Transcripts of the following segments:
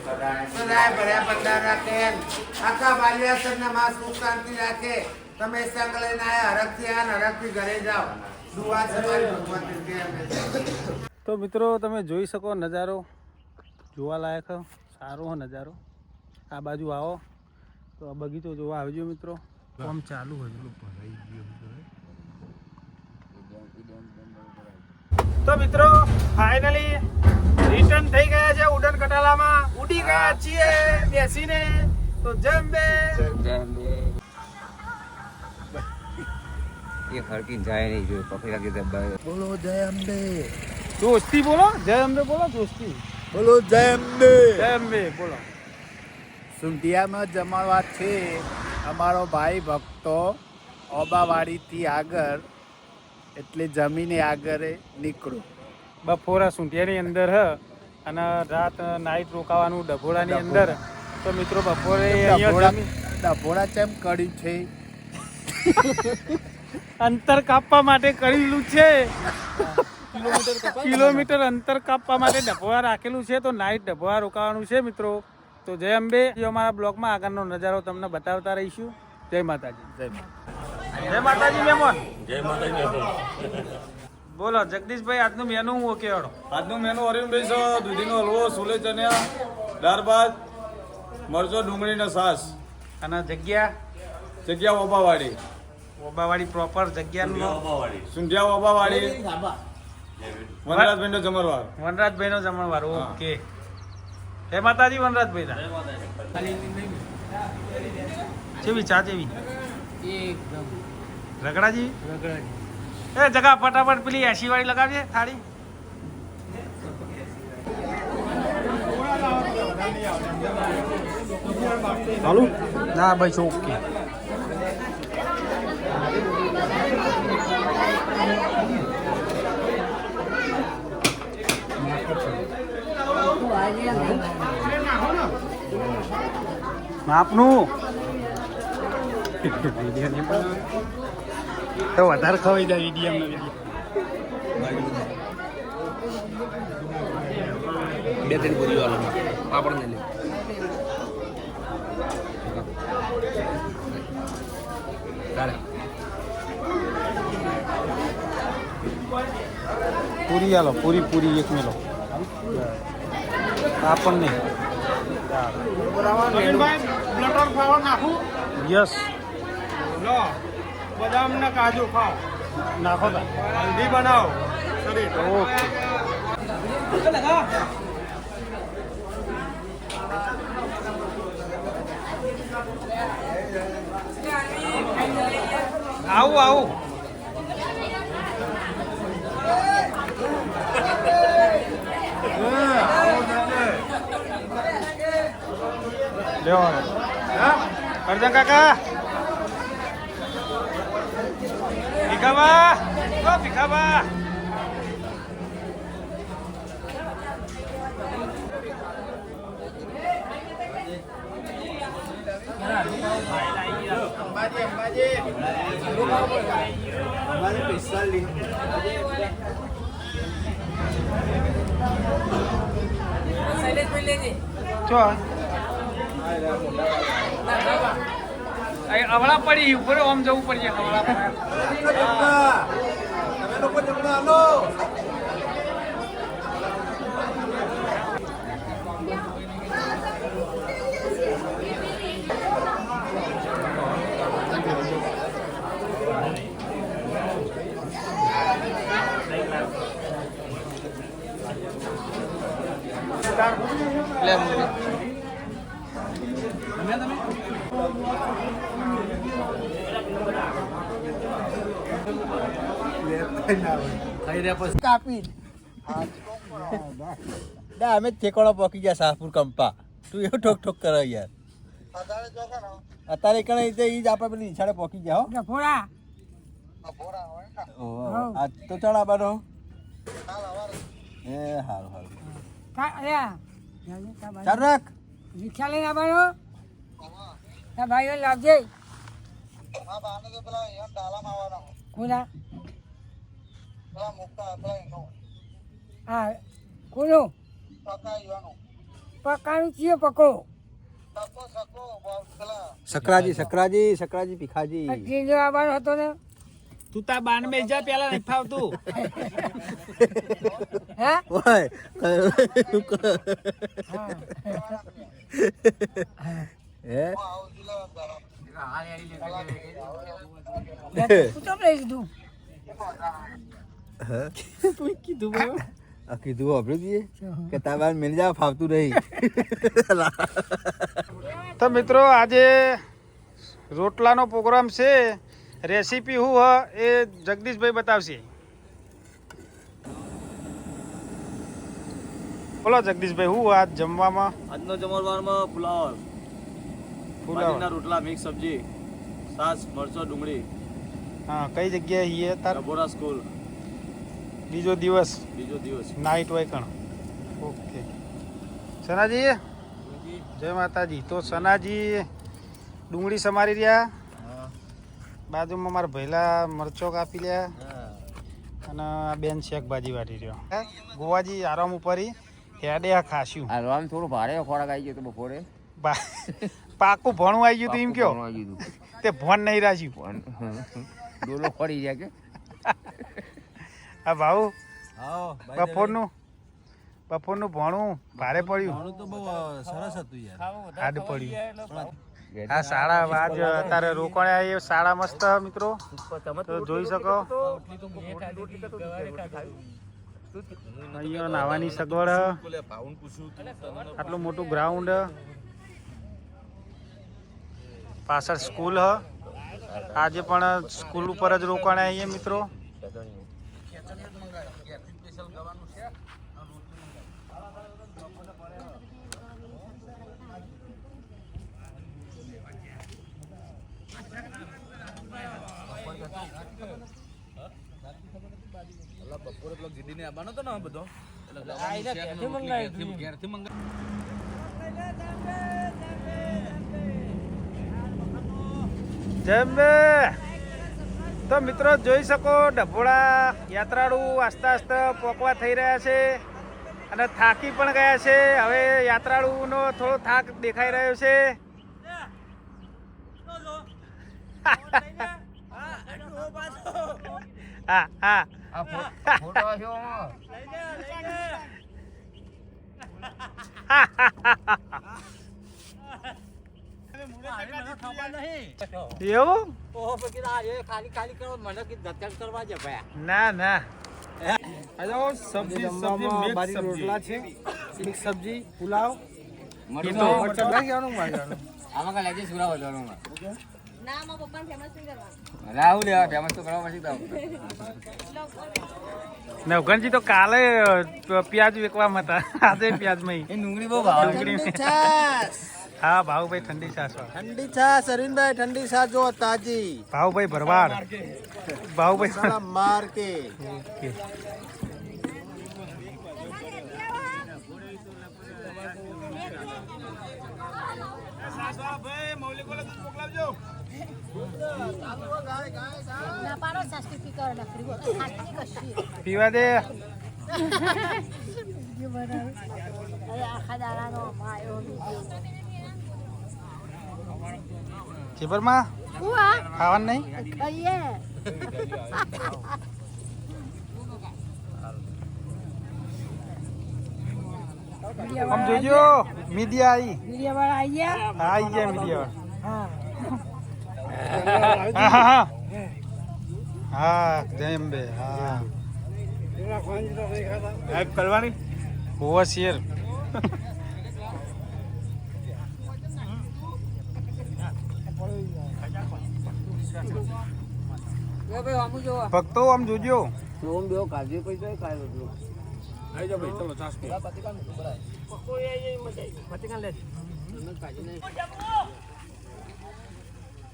સદાય ભર્યા ભંડાર રાખે આખા બાલ્યાસરના માં સુખ શાંતિ રાખે તમે સંગ લઈને આયા હરખથી આ હરખથી ઘરે જાઓ દુઆ છે મારી ભગવાન. તો મિત્રો તમે જોઈ શકો નજારો જોવાલાયક સારો નજારો. આ બાજુ આવો તો આ બગીચો જોવા આવજો મિત્રો. કામ ચાલુ હજુ. તો મિત્રો ફાઇનલી રિટર્ન થઈ ગયા છે ઉડન કટાલામાં. ઉડી ગયા છીએ બેસીને. તો જમ્બે ये फर्किंग जाए नहीं जो पकड़ा के दबा બોલો જય અંબે, દોસ્તી બોલો. જય અંબે બોલો. દોસ્તી બોલો જય અંબે. જય અંબે બોલો. સુંઢિયામાં જમાડવા છે અમારો ભાઈ ભક્તો ઓબાવાડીથી આગળ, એટલે જમીને આગળ નીકળો. બપોરા સૂંઢિયાની અંદર હ અને રાત નાઈટ રોકાવાનું ડભોળાની અંદર. તો મિત્રો બપોરે અહીંયા ડભોળા કેમ કર્યું છે? અંતર કાપવા માટે કરેલું છે. કિલોમીટર અંતર કાપવા માટે ડભોળા રાખેલું છે. તો નાઈટ ડભોળા રોકાવાનું છે મિત્રો. તો જય અંબે. અમારા બ્લોગમાં આગળનો નજારો તમને બતાવતા રહીશું. જય માતાજી. જય માતાજી મહેમાન. જય માતાજી. બોલો જગદીશભાઈ, આજનું મેનુ હું કેવાડો. આજનું મેનુ અરવિંદભાઈ છે દૂધીનો હલવો, છોલે ચણ્યા, દાળ ભાત, મરચો ડુંગળીનો છાશ. અને જગ્યા ઓબાવાડી, ઓબાવાડી પ્રોપર જગ્યાનું સુંઢિયા ઓબાવાડી, વનરાજભાઈનો જમણવાર. વનરાજભાઈનો જમણવાર. ઓકે. જય માતાજી વનરાજભાઈ. ચેવી ચા ચેવી? એકદમ રગડાજી. એ જગા ફટાફટ પેલી 80 વાળી લગાવજે થાળી. ચાલુ ના ભાઈ છે. ઓકે. માપનું તો વધારે ખવાઈ જાય વિડીયો. બે ત્રણ પૂરી વાળો પાપડ ને લે ચાલે. પૂરી આલો. પૂરી એક મેલો. પાપડ નહીં. યસ. બદામ ને કાજુ ખાઓ, નાખો તા. હલ્દી બનાવો શરીર. ઓકે. આવું લેવાનું. કરજણ કાકા. ભીખાબા. અમારે 45 ચો અવળા પડી ઉપર આમ જવું પડશે. અવળા તમે લોકો જમવા આવો. કાપી અમે ઠેકોડા પોકી ગયા શાહપુર કંપા. તું એવું ઠોક ઠોક કરે યાર. અત્યારે કણે ઈ જ આપણે પેલી ઈછાડે પોકી ગયા. આ તો ચડા બાનો એ હારું ચાલ રાખ. રિક્ષા લઈને આવવાનો. ભાઈઓ લાવજે. કોના? હા કોનું? પકાનું ચીયો પકો સકરાજી ભીખાજી ટીંડો આવવાનો હતો ને તું તાર બાન બે જા પેલા નહીં ફાવતું. હે તું તો લઈ લીધું કીધું વાપર્યું કે તાર મિલ જા ફાવતું નહીં. તો મિત્રો આજે રોટલાનો પ્રોગ્રામ છે. રેસીપી શું હ એ જગદીશભાઈ બતાવશે. બોલો જગદીશભાઈ, શું આજ જમવામાં? આજનો જમણવારમાં ફુલાવર, બાજરીના રોટલા, મિક્સ સબ્જી, છાશ, મરચો, ડુંગળી. હા, કઈ જગ્યાએ છીએ તાર? ડબોરા સ્કૂલ, બીજો દિવસ બીજો દિવસ. નાઇટ વાયકણ. ઓકે સનાજી, જય માતાજી. તો સનાજી ડુંગળી સમારી રહ્યા, બાજુમાં મારા ભૈલા મરચો કાપી લ્યા અને આ બેન શાકભાજી વાટી રહ્યો. ગોવાજી આરામ ઉપર હેડે આ ખાસ્યું. આમ થોડું ભારે ખોરાક આવી ગયો તો બપોરે પાકું ભણું આવી ગયું તું એમ કયો? તે ભણ નહીં રાખ્યું. ડોલો ખોરી જાય કે હા ભાઉ, બપોરનું ભણું ભારે પડ્યું. તો બહુ સરસ હતું યાર. હાડ પડ્યું. આ શાળા આજ અત્યારે રોકાણ્યા એ શાળા મસ્ત મિત્રો, તો જોઈ શકો. અહીંયા નાવાની સગવડ, આટલું મોટું ગ્રાઉન્ડ, પાછળ સ્કૂલ હ. આજે પણ સ્કૂલ ઉપર જ રોકાણ્યા અહીંયા મિત્રો. બપોરે પેલો જીડીને આવવાનો હતો ને બધો જમે. તો મિત્રો જોઈ શકો ડભોળા યાત્રાળુ આસ્તે આસ્તે પોકવા થઈ રહ્યા છે અને થાકી પણ ગયા છે. હવે યાત્રાળુનો થોડો થાક દેખાઈ રહ્યો છે. હા હા એવું? ના ના, રોટલા છે, મિક્સ સબ્જી, પુલાવ, રાહુલ ફેમસ તો કરવા પછી નવઘણજી તો કાલે પ્યાજ વેકવામાં હતા, આજે પ્યાજમાં ડુંગળી બહુ ભાવ. હા ભાવુભાઈ ઠંડી છાશ ઠંડી છાશ, અરવિંદભાઈ ઠંડી છાશ જો તાજી. ભાવુભાઈ ભરવાડ, ભાવુભાઈ માર કે ઓકે. પીવા દે. ચેપરમાં ખાવાનું નહીં? આમ જોઈજો મીડિયા આવી. મીડિયા વાળા આવી ગયા. હા આવી ગયા મીડિયા હા વાળા. હા હા હા જય અંબે. હા કરવાની હોવા શેર. ભક્તો આમ જોજો.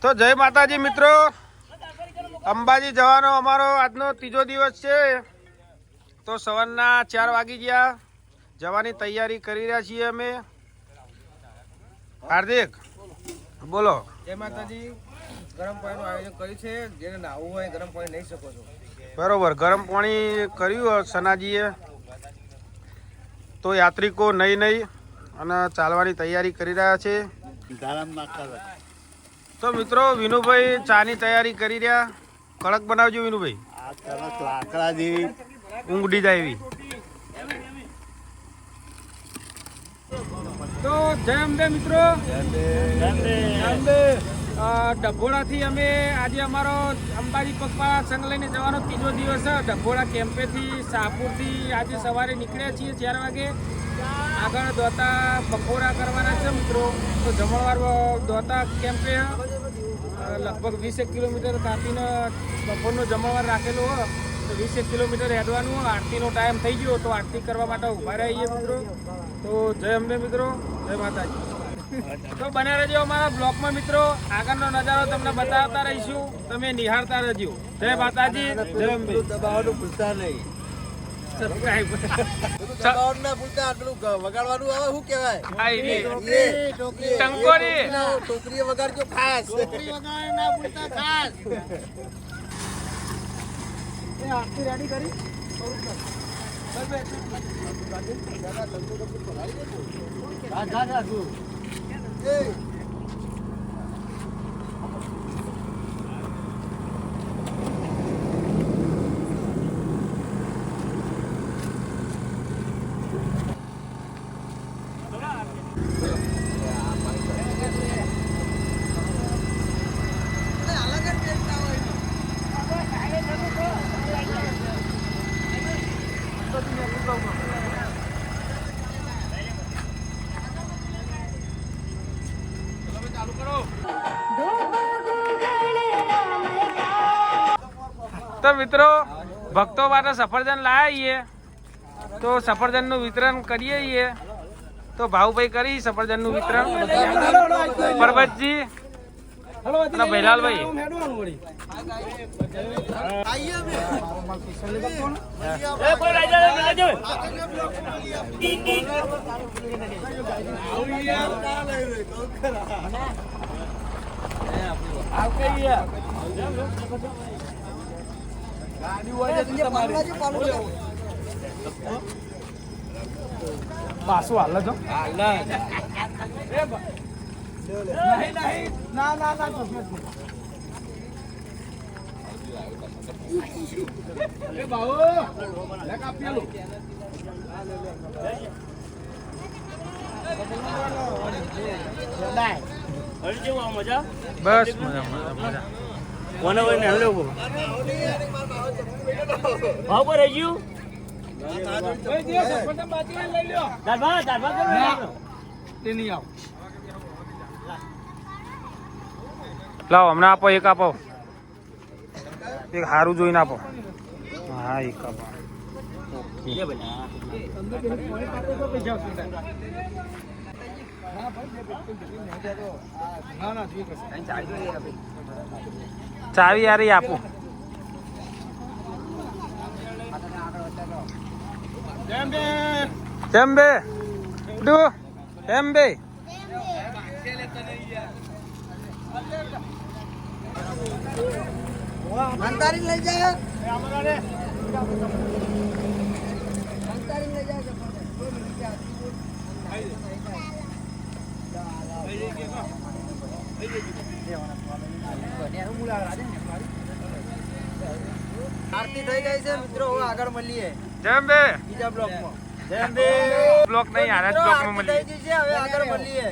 તો જય માતાજી મિત્રો, અંબાજી જવાનો અમારો આજનો ત્રીજો દિવસ છે. તો સવારના 4 વાગી ગયા, જવાની તૈયારી કરી રહ્યા છીએ અમે. હાર્દિક બોલો. જય માતાજી. ગરમ પાણીનું આયોજન કર્યું છે, જેને નાહવું હોય ગરમ પાણી લઈ શકો છો. બરોબર, ગરમ પાણી કર્યું સનાજીએ. તો યાત્રિકો નહીં અને ચાલવાની તૈયારી કરી રહ્યા છે. તો મિત્રો વિનુભાઈ ચાની તૈયારી કરી રહ્યા. કડક બનાવજો વિનુભાઈ, લાકડા જેવી ઊંઘ ઉડી જાય એવી. તો જય અંબે મિત્રો, ડભોડાથી અમે આજે અમારો અંબાજી પગપાળા સંઘ લઈને જવાનો 3જો દિવસ છે. ડભોડા કેમ્પેથી શાહપુરથી આજે સવારે નીકળ્યા છીએ 4 વાગે. આગળ દોતા બપોરા કરવાના છે મિત્રો. તો જમણવાર દોતા કેમ્પે લગભગ 20 કિલોમીટર કાપીને બપોરનો જમણવાર રાખેલો હોય તો 20 કિલોમીટર હેડવાનું. આરતીનો ટાઈમ થઈ ગયો તો આરતી કરવા માટે ઊભા રહીએ મિત્રો. તો જય અંબે મિત્રો, જય માતાજી. તો બને રહેજો અમારા બ્લોકમાં મિત્રો, આગળનો નજારો તમને બતાવતા રહીશું, તમે નિહાળતા રહેજો. જય માતાજી, જય અંબે. દબાવવાનું ભૂલતા નહીં. સબસ્ક્રાઇબ. દબાવવાનું ના ભૂલતા. આટલું વગાડવાનું આવે શું કહેવાય? ટંકોરી. ટોકરીએ વગાડજો ખાસ. ટોકરી વગાડે ના ભૂલતા ખાસ. રેડી કરી તો મિત્રો ભક્તો માટે સફરજન લાયા છીએ, તો સફરજન નું વિતરણ કરીએ છીએ. તો ભાવભાઈ કરી સફરજન નું વિતરણ. પરબતજી અને ભૈલાલભાઈ. પાછું હાલ જો બસ મજા મજા. કોને હોય ને હલો ભાવ પર રહી ગયું. લાવો હમણાં આપો, એક આપો, એક સારું જોઈને આપો. હા એક આપો. ચાવી યાર આપો. Tembe, du, tembe. મંતારી લઈ જાય. આરતી થઈ ગઈ છે મિત્રો, હવે આગળ મળીએ Tembe. બીજા બ્લોકમાં. બ્લોક નહીં, આના જ બ્લોકમાં આરતી મળીએ. થઈ ગઈ છે, હવે આગળ મળીએ.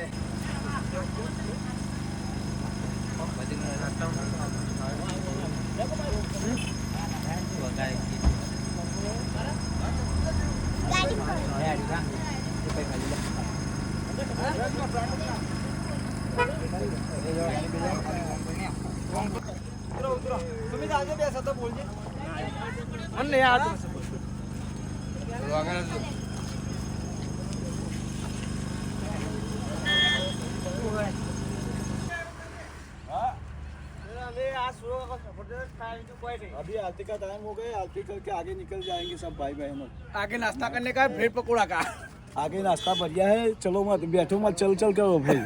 તમે તો આજે બેસો તો બોલજે. અને યાર अभी आरती का टाइम हो गया, आरती करके आगे निकल जाएंगे सब भाई बहनों. आगे नाश्ता करने का है, ब्रेड पकौड़ा का. आगे नाश्ता बढ़िया है, चलो मत बैठो मत, चल चल करो भाई.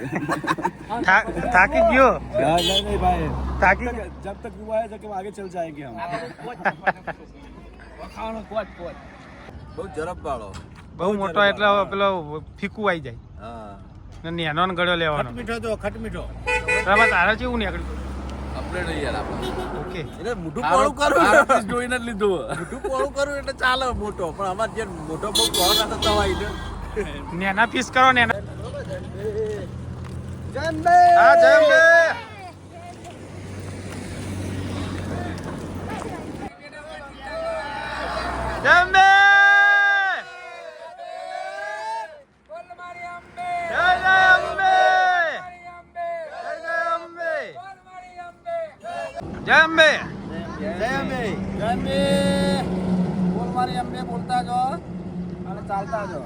થાકી ગયો. नहीं नहीं भाई, થાકી जब तक हुआ है जब आगे चल जाएंगे हम. બહુ ઝડપ વાળો. બહુ મોટો એટલે પેલો ફીકું આવી જાય. હા ને નેનો ને ગળ્યો લેવાનો મીઠો તો ખટમીઠો બરાબર તારે કેવું નીકળ્યું આપણે નહીં યાર આપણે ઓકે એટલે મોટું પોળું કરું જોઈને જ લીધું મોટું પોળું કરું એટલે ચાલે મોટો પણ અમારે જે મોટો બહુ પોળો ના તો તવાઈ દે નેના પીસ કરો નેના જંબે હા જય અંબે જય અંબે જય જય અંબે જય જય અંબે જય અંબે જય અંબે જય અંબે બોલ મારી અંબે બોલતા જો અને ચાલતા જો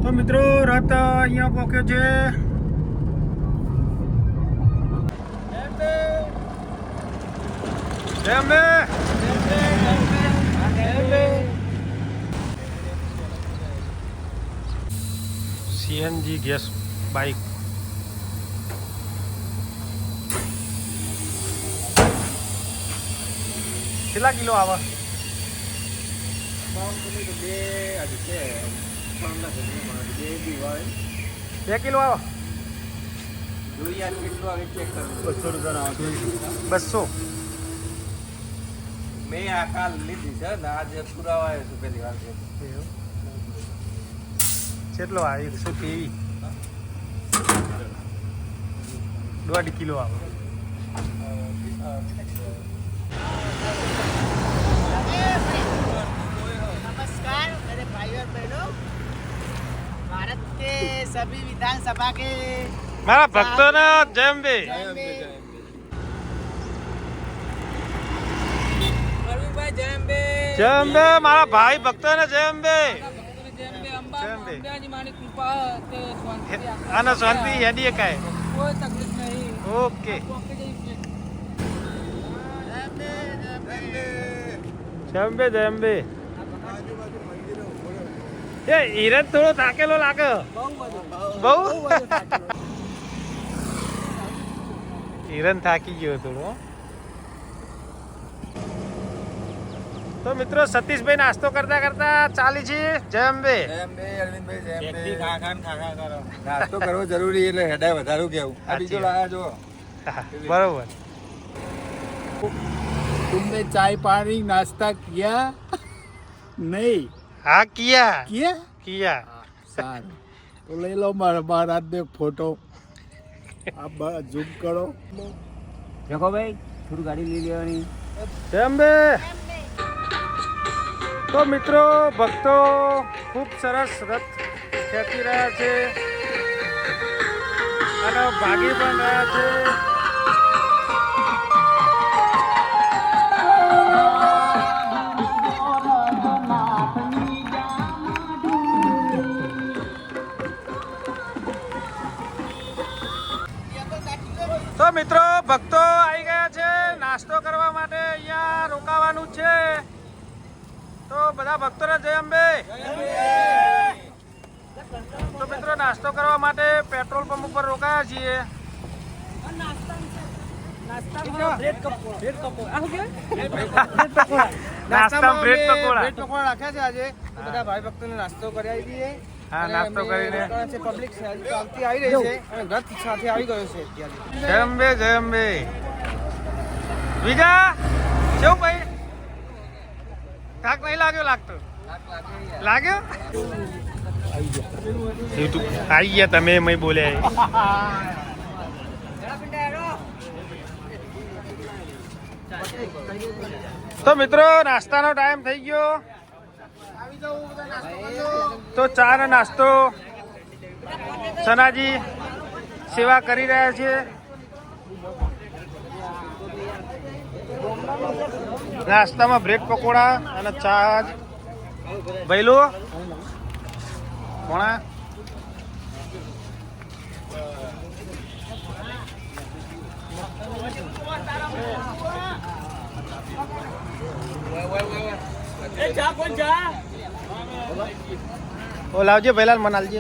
તો મિત્રો રથ અહીંયા પહોંચ્યો છે જય અંબે સીએનજી ગેસ બાઇક કેટલા કિલો આવે 2 કિલો આવે 200 મેં આ કાલ લીધી છે ને આજે પુરાવા આવ્યો છું પહેલી વાર છે. કેટલો આવે 123 1.5 કિલો આવે नमस्कार मेरे भाई और बहनों भारत के सभी विधानसभा के મારા ભક્તોને જય અંબે प्रवीणभाई जय अंबे જય અંબે મારા ભાઈ ભક્તોને જય અંબે जय अंबे अंबा जय अंबे। अंबाजी मानी कृपा ते शांति અને શાંતિ હેડી કાય कोई तकलीफ नहीं ઓકે ओके जय જય અંબે જય અંબે એ હિરજ થોડો થાકેલો લાગે બહુ હિરન થાકી ગયો થોડો તો મિત્રો સતીશભાઈ નાસ્તો કરતા કરતા ચાલી છે જય અંબે અરવિંદભાઈ નાસ્તો કરવો જરૂરી એટલે હેડાય વધારું કેવું આ બીજો લાયા જો બરોબર तुमने चाय पानी नाश्ता किया नहीं હા કિયા किया કિયા सारू तो ले लो महाराज ने फोटो आप जूम करो દેખો ભાઈ થોડું ગાડી લઈ લેવાની જય અંબે તો મિત્રો ભક્તો ખૂબ સરસ રથ ખેંચી રહ્યા છે અને ભાગી પણ રહ્યા છે તો મિત્રો ભક્તો આવી ગયા છે નાસ્તો કરવા માટે અહીંયા રોકાવાનું છે તો બધા ભક્તોને જય અંબે તો મિત્રો નાસ્તો કરવા માટે પેટ્રોલ પંપ ઉપર રોકાયા છીએ નાસ્તામાં બ્રેડ પકોડા બ્રેડ પકોડા રાખ્યા છે આજે તો બધા ભાઈ ભક્તોને નાસ્તો કરાવી દઈએ. હા, અને નાસ્તો એમને કરીને. રોકાણ છે, પબ્લિક ચાલતી આવી રહી છે અને રથ સાથે આવી ગયો છે અત્યારે. જય અંબે જય અંબે બીજા કેવું ભાઈ થાક નહીં લાગતો લાગ્યો આવી ગયા તમે મેં બોલ્યા તો મિત્રો નાસ્તાનો ટાઈમ થઈ ગયો તો ચા ને નાસ્તો સનાજી સેવા કરી રહ્યા છે નાસ્તામાં બ્રેડ પકોડા અને ચા ભૈલો કોણા ઓ લાવજે ભૈલાલ મનાલજે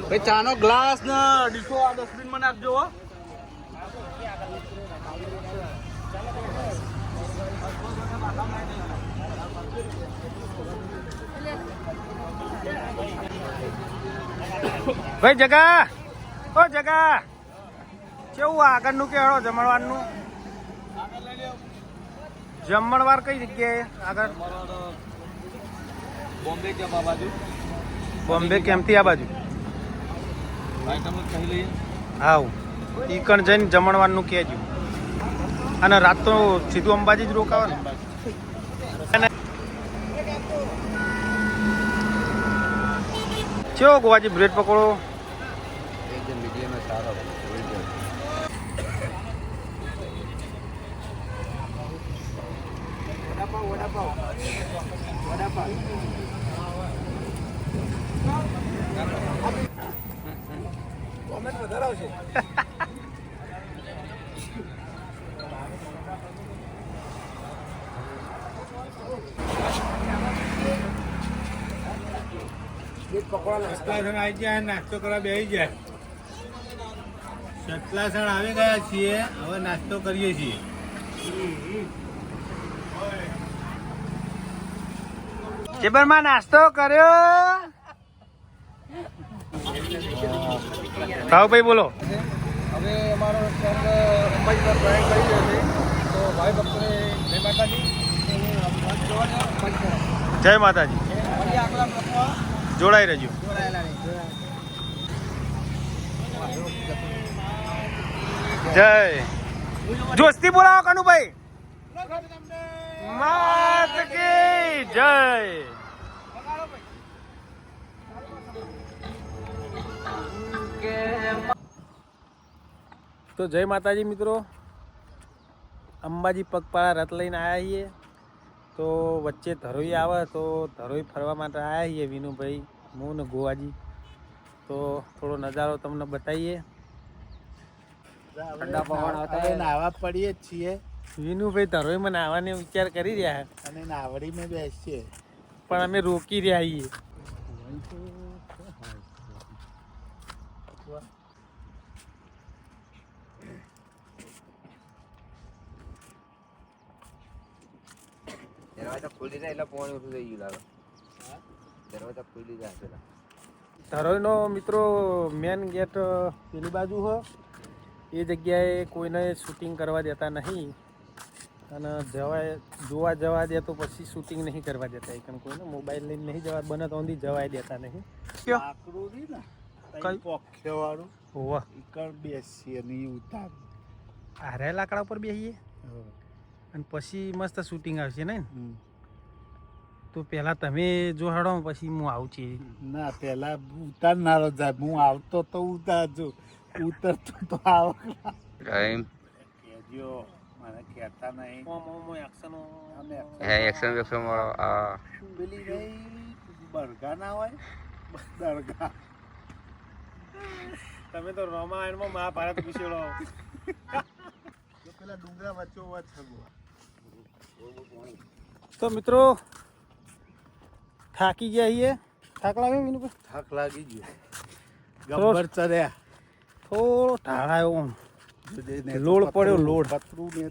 ભાઈ ચાનો ગ્લાસ ને ડીશો આ ડસ્ટબિન માં નાખજો હો. ભાઈ જગા ઓ જગા કેવું આગળનું કે હળો જમણવારનું જમણવાર કઈ જગ્યાએ આગળ બોમ્બે કેમ આ બાજુ બોમ્બે કેમથી આ બાજુ ભાઈ તમે કહી લઈએ. હાવ ઈકણ જઈને જમણવારનું કહેજો અને રાત તો સીધું અંબાજી જ રોકાવાનું. કેવો ગોવાજી બ્રેડ પકોડો આવી જાય નાસ્તો કરવા બેસી જાય. સતલાસણ આવી ગયા છીએ, હવે નાસ્તો કરીએ છીએ. જીબરમાં નાસ્તો કર્યો. ભાઈ બોલો. હવે અમારો ફ્રેન્ડ અંબાજી પર પ્રયાણ કરી રહ્યો છે, તો ભાઈ ભક્તોને જય માતાજી. જય માતાજી. મળીએ આગલા બ્લોકમાં. જોડાઈ રહેજો. જોડાયેલા નહીં. જય જોસ્તી બોલાવો કનુભાઈ. માત કી જય. તો જય માતાજી મિત્રો, અંબાજી પગપાળા રથ લઈને આવ્યા છીએ. તો વચ્ચે ધરોઈ આવે તો ધરોઈ ફરવા માટે આવ્યા છીએ વિનુભાઈ, હું ને ગોવાજી. તો થોડો નજારો તમને બતાવીએ. નાવા પડીએ જ છીએ વિનુભાઈ ધરોઈમાં નાવાનો વિચાર કરી રહ્યા અને નાવડીમાં બેસીએ. પણ અમે રોકી રહ્યા છીએ. દરવાજા ખુલી જાય એટલે પાણી ઉઠું થઈ ગયું લાગે. દરવાજા ખુલી જાય પેલા. ધરોઈનો મિત્રો મેન ગેટ પેલી બાજુ હોય, એ જગ્યાએ કોઈને શૂટિંગ કરવા દેતા નહીં. અને જોવા જવા દે તો પછી શૂટિંગ નહીં કરવા દેતા. એ કારણ કોઈને મોબાઈલ લઈને નહીં જવા, બને તો ઊંધી જવાય દેતા નહીં. કઈ પોખ્યાવાળું હોવા ઈકણ બેસીએ નહીં ઉતાર. આરે લાકડા ઉપર બેસીએ અને પછી મસ્ત શૂટિંગ આવશે ને. તો પહેલા તમે જો હડો, પછી હું આવું છું. ના પેલા ઉતારનારો જાય, હું આવતો તો ઉતારજો, ઉતરતો તો આવો. કેજો મને કહેતા નહીં. પેલી રહી બરગા ના હોય, દરગાહ. તમે તો રામાયણમાં મહાભારત પૂછેલો. પેલા ડુંગરા વચ્ચો વચ્ચે. તો મિત્રો થાકી ગયા છીએ. થાક લાગે વિનુભાઈ? થાક લાગી ગયો. ગબ્બર ચડ્યા, થોડો ઢાળાયો, લોડ પડ્યો, લોડ. પતરું ને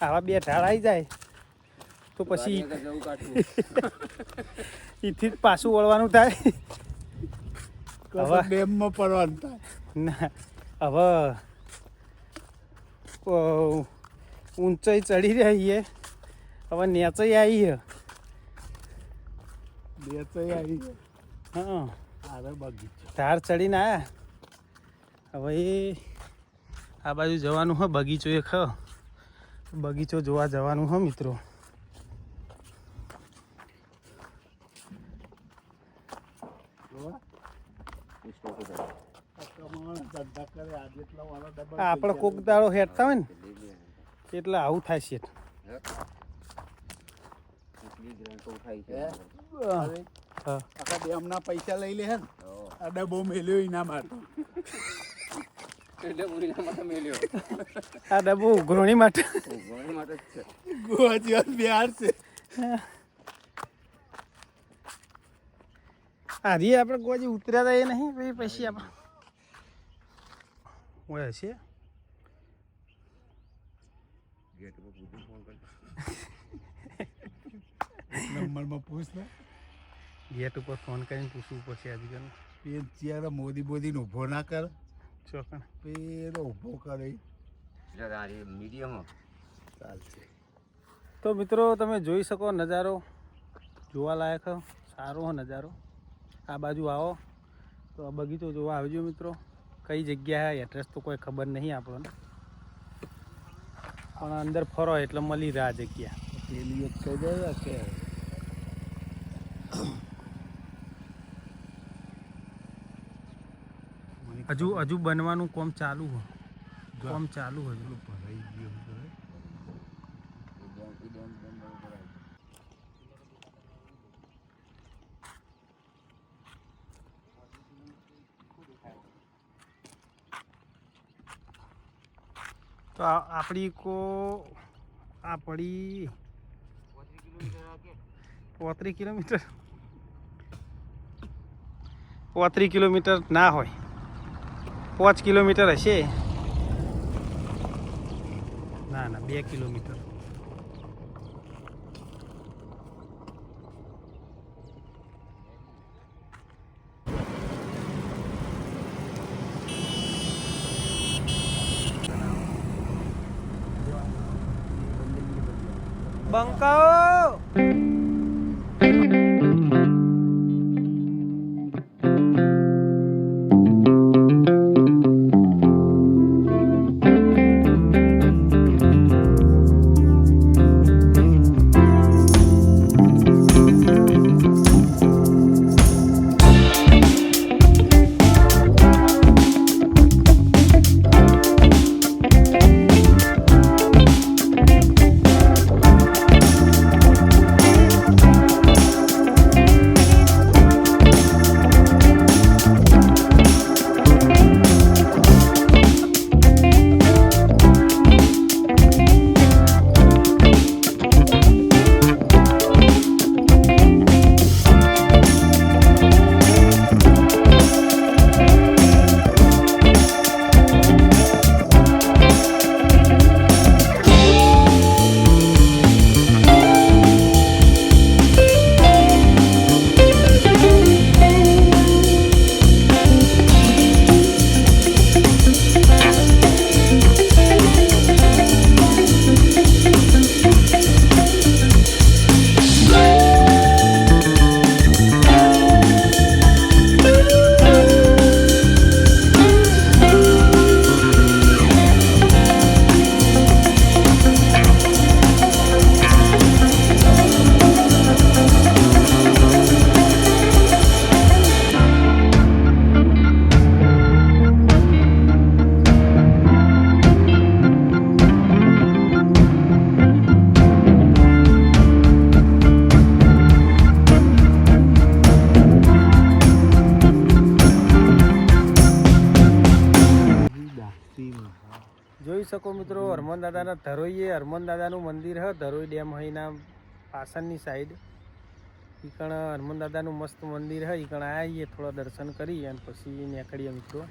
આવા બે ઢાળ આવી જાય તો પછી એથી જ પાછું વળવાનું થાય. ડેમમાં પડવાનું થાય. ના હવે ઊંચાઈ ચડી રહી છે, હવે નેચાઈ આવી છે. બે તો આવી હા, આવે બગીચો. ધાર ચડીને આવ્યા. હવે એ આ બાજુ જવાનું હોય, બગીચો એક હ, બગીચો જોવા જવાનું હોય મિત્રો. આપણે કોક દાડો હેઠતા હોય ને એટલે આવું થાય છે. આખા ડેમના પૈસા લઈ લે ને, આ ડબ્બો મેલ્યો એના માટે. એટલે પૂરીના માટે મેલ્યો. આ ડબ્બો ઉઘરોણી માટે ઘણી માટે જ છે. હારી આપણે ગોજી ઉતર્યા હતા એ નહીં પછી આપણે હોય હશે નંબરમાં પૂછ ને ગેટ ઉપર ફોન કરીને પૂછવું પડશે આજકાલ એ ત્યારે મોદીને ઊભો ના કર ચોકણ પેલો ઊભો કરે મીડિયમ ચાલશે. તો મિત્રો તમે જોઈ શકો નજારો જોવાલાયક સારો હો નજારો. આ બાજુ આવો તો આ બગીચો જોવા આવજો મિત્રો. કઈ જગ્યા એડ્રેસ તો કોઈ ખબર નહીં આપણને, પણ અંદર ફરો એટલે મળી રહે આ જગ્યા. પેલી એક કહી દે કે હજુ બનવાનું કામ ચાલુ હો, કામ ચાલુ હજુ. ભરાઈ ગયું તો આપણી આ પડી 35 કિલોમીટર 35 કિલોમીટર ના હોય, 5 કિલોમીટર હશે. ના 2 કિલોમીટર. બંકાઓ જોઈ શકો મિત્રો હરમોન દાદાના ધરોઈએ હરમોન દાદાનું મંદિર હ ધરોઈ ડેમ હઈના પાછળની સાઈડ. ઈકણ હરમોન દાદાનું મસ્ત મંદિર હ. ઈકણ આવીએ થોડા દર્શન કરી અને પછી નીકળીએ મિત્રો.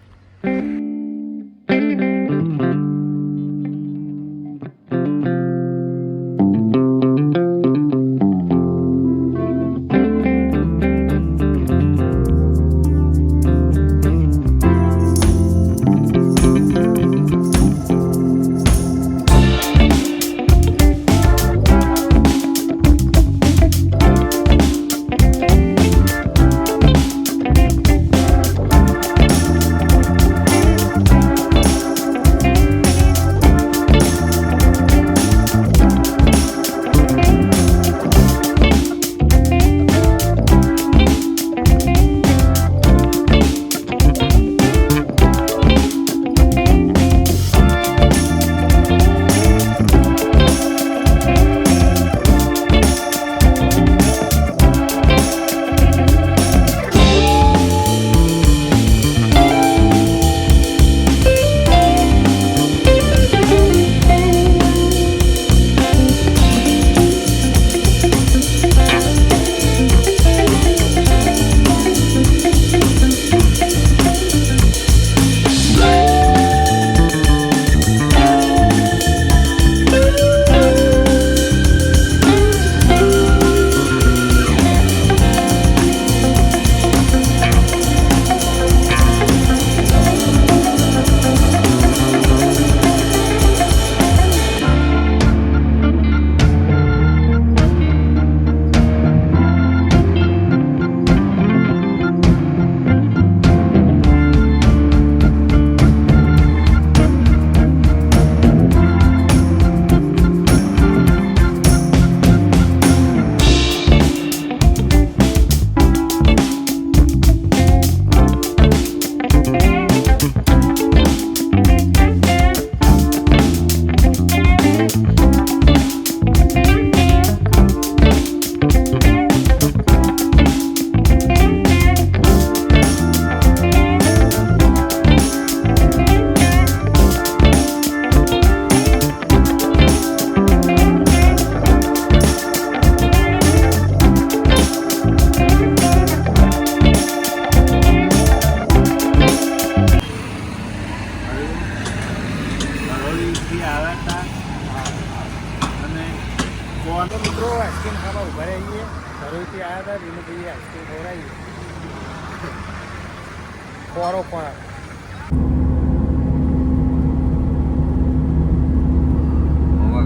ખોરો ખોરાક.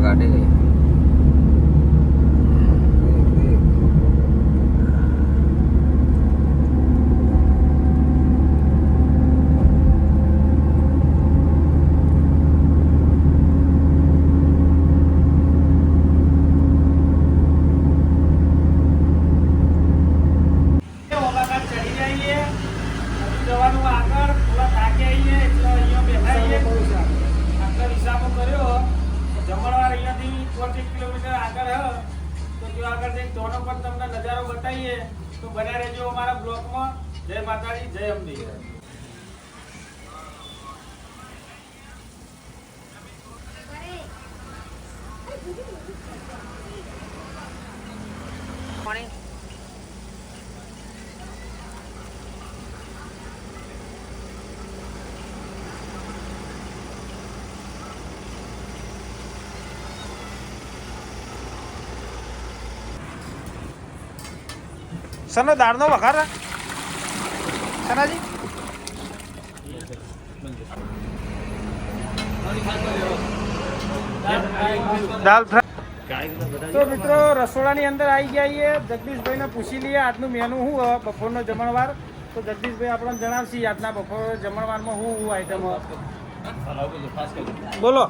ગાડી જવાનું આગળ થોડા થાકી આવીએ એટલે અહીંયા બેઠા આવીએ. આટલા હિસાબો કર્યો. જમણવાર અહીંયાથી 40 કિલોમીટર આગળ હે તો ત્યાં આગળ જઈને ધોનો પર તમને નજારો બતાવીએ તો બન્યા રહેજો અમારા બ્લોકમાં. જય માતાજી, જય અંબે. સનો દાળનો વઘાર સનાજી દાલ ફ્રાય. તો મિત્રો રસોડાની અંદર આવી ગયા છીએ. જગદીશભાઈને પૂછી લઈએ આજનું મેનુ શું હોય બપોરનો જમણવાર. તો જગદીશભાઈ આપણને જણાવશે આજના બપોર જમણવારમાં શું આઈટમ બોલો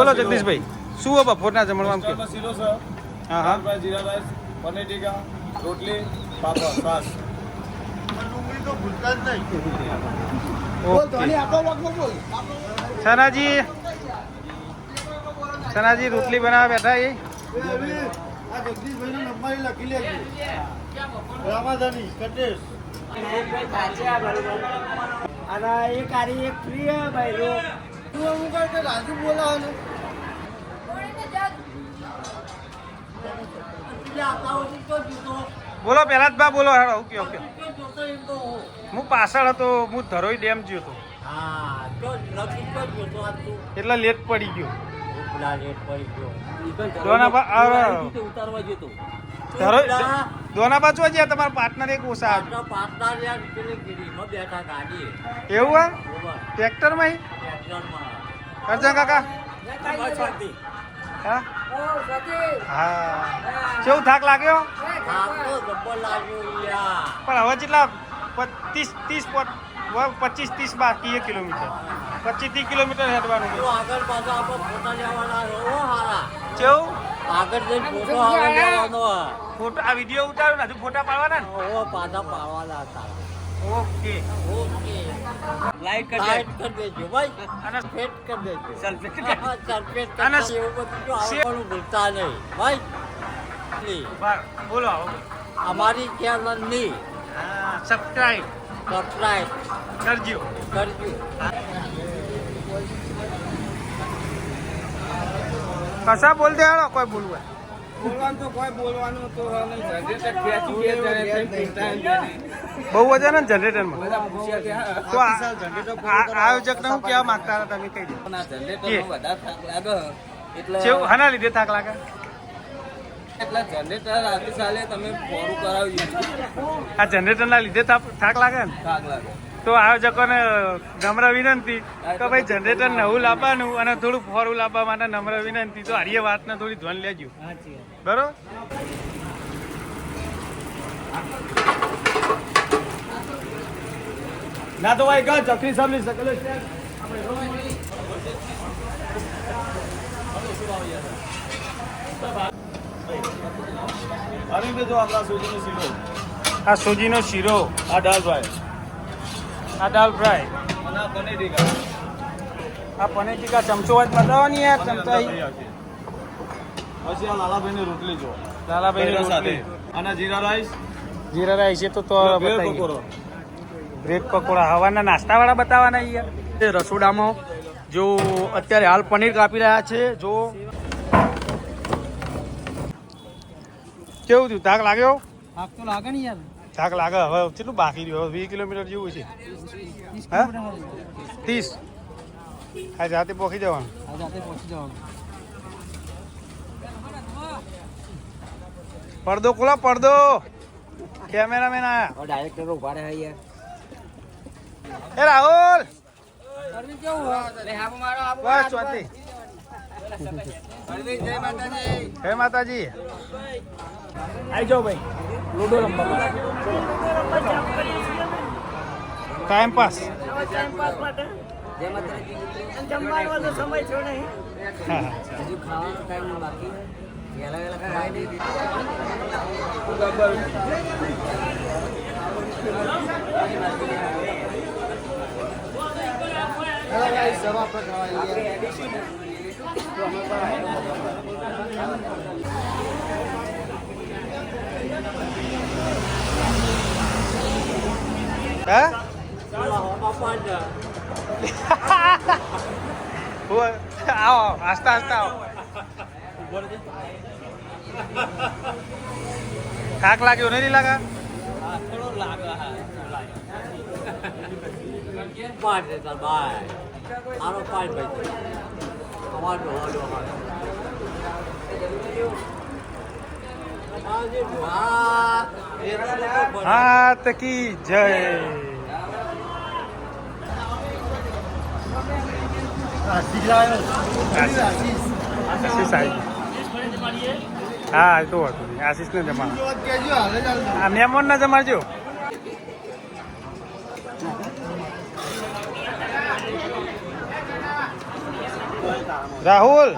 બોલો જગદીશભાઈ શું હોય બપોરના જમણવારમાં? મિષ્ટાનનો શીરો છે, હા દાળ ફ્રાય, જીરા રાઈસ, પનીર ટીકા, રોટલી, પાપડ, છાશ. સનાજી સનાજી રોટલી બનાવવા બેઠા એ અને એક આરી એક ફ્રી હે ભાઈ રો તું અમુક કે રાજુ બોલાવાનું બોલો પહેલા જ બા બોલો હેડો. ઓકે ઓકે હું પાછળ હતો, હું ધરોઈ ડેમ ગયો હતો એટલે લેટ પડી ગયો. દોના બાજુ જ્યાં તમારા પાર્ટનર એક ઓછા એવું હે ટ્રેક્ટરમાં કરજા કાકા હા કેવું થાક લાગ્યો? પણ હવે કેટલા 25-30 બાકી કિલોમીટર 25-30 કિલોમીટર હેડવાનું છે. કેવું આગળ જઈને ફોટો આવવાનો ફોટો આ વિડીયો ઉતારો ને હજુ ફોટા પાડવાના ને? પાછા પાડવાના હતા. ઓકે ઓકે લાઈટ કરી દેજો ભાઈ અને ફેટ કરી દેજો સલ્ફેટ અને એવું બધું જો આવવાનું ભૂલતા નહીં ભાઈ. બોલો આવો અમારી ચેનલની સબસ્ક્રાઇબ સબસ્ક્રાઇબ કરજો. કરજો. કશા બોલ દે હાલો કોઈ બોલવું બોલવાનું તો કોઈ બોલવાનું તો નહીં. જનરેટર ખેંચી કે બહુ વજન ને જનરેટરમાં બધા પૂછ્યા કે હા તો આયોજકને હું કહેવા માંગતા હતા તમે કહી દો. જનરેટરમાં વધારે થાક લાગે એટલે કેવું હાના લીધે થાક લાગે? જનરેટર રાતે ચાલે તમે ફોરું કરાવી આ જનરેટરના લીધે થાક લાગે ને? થાક લાગે. તો આયોજકોને નમ્ર વિનંતી કે ભાઈ જનરેટર નવું લાવવાનું અને થોડું ફોરું લાવવા માટે નમ્ર વિનંતી. તો હારી વાતને થોડી ધ્યાન લેજો બરોબર. ના તો ભાઈ કા ચકરી સામની શકલ છે. આવી બેજો આપણા સુજીનો શીરો, આ સોજીનો શીરો, આ દાળ ફ્રાય આ દાલ ફ્રાય, અને આ પનીર ટીકા. આ પનીર ટીકા ચમચો જ બતાવવાની યાર ચમચા. પછી આ લાલાભાઈની રોટલી જો લાલાભાઈ સાથે અને જીરા રાઈસ, જીરા રાઈસ છે તો બ્રેડ બતાવીએ. પકોડો. બ્રેડ પકોડા હવાના નાસ્તાવાળા બતાવવાના યાર. તે રસોડામાં જો અત્યારે હાલ પનીર કાપી રહ્યા છે. જો કેવું થયું? થાક લાગ્યો? થાક તો લાગે ને યાર. થાક લાગે. હવે કેટલું બાકી રહ્યું? 20 કિલોમીટર જેવું છે. હા 30. આ જાતે પહોંચી જવાનું. આ જાતે પહોંચી જવાનું. પડદો ખોલો પડદો. કેમેરામેન આયા. ડાયરેક્ટર ઉભા રહ્યા યાર. એ રાહુલ અરવિંદ કેવું હોય? બસ ચોથી અરવિંદ, જય માતાજી. જય માતાજી. આવી જાઓ ભાઈ લૂડો રમવા ટાઈમ પાસ. જમવાનો તો સમય થયો નહીં. હા હજુ ખાવાનો ટાઈમ બાકી. વહેલા વહેલા ખવાય નહીં. હા આવો આસ્તા આસ્તા આવો. થાક લાગ્યો નહીં લાગા? હાથ કી જય. આશીષ આવી. હા એ તો હતું આશીષને જમાડો. આ મહેમાન ના જમાડજો. રાહુલ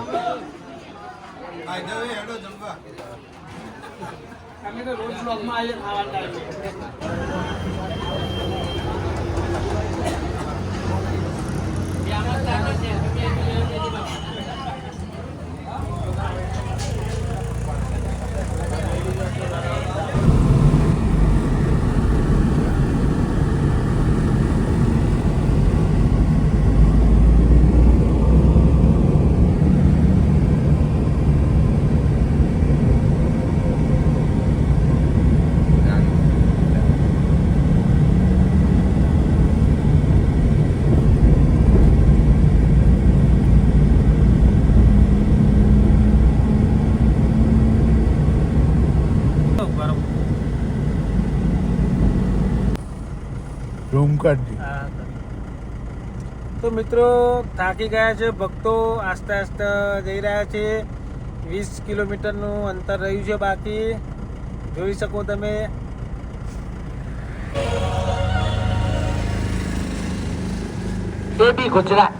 તો મિત્રો થાકી ગયા છે ભક્તો. આસ્તે આસ્તે જઈ રહ્યા છે. 20 કિલોમીટરનું અંતર રહ્યું છે બાકી. જોઈ શકો તમે. Baby Gujarat.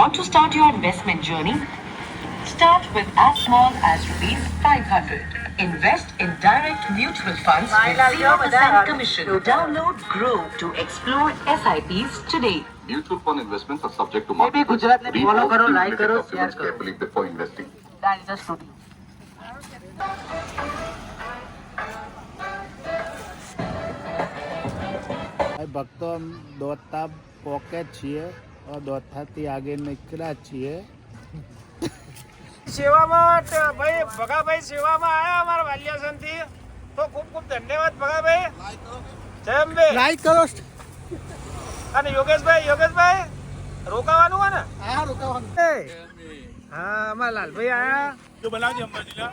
Want to start your investment journey? Start with as small as ₹500. Invest in direct mutual funds with 0% commission. Download Grow to explore SIPs today. Mutual fund investments are subject to market Baby Gujarat ne risk. follow karo, Read like karo, documents share karo. carefully before investing. That is a studio. ભક્તો દોડતા pocket છીએ દોડતાથી આગળ નીકળ્યા છીએ. સેવામાં ભાઈ ભગાભાઈ સેવામાં આવ્યા અમારા વાલિયાસનથી. તો ખૂબ ખૂબ ધન્યવાદ ભગાભાઈ. જય અંબે. લાઈક કરો. અને યોગેશભાઈ રોકાવાનું હોય ને? હા રોકાવાનું. હા અમારા લાલભાઈ આયા તો બનાવજે અંબાજીલા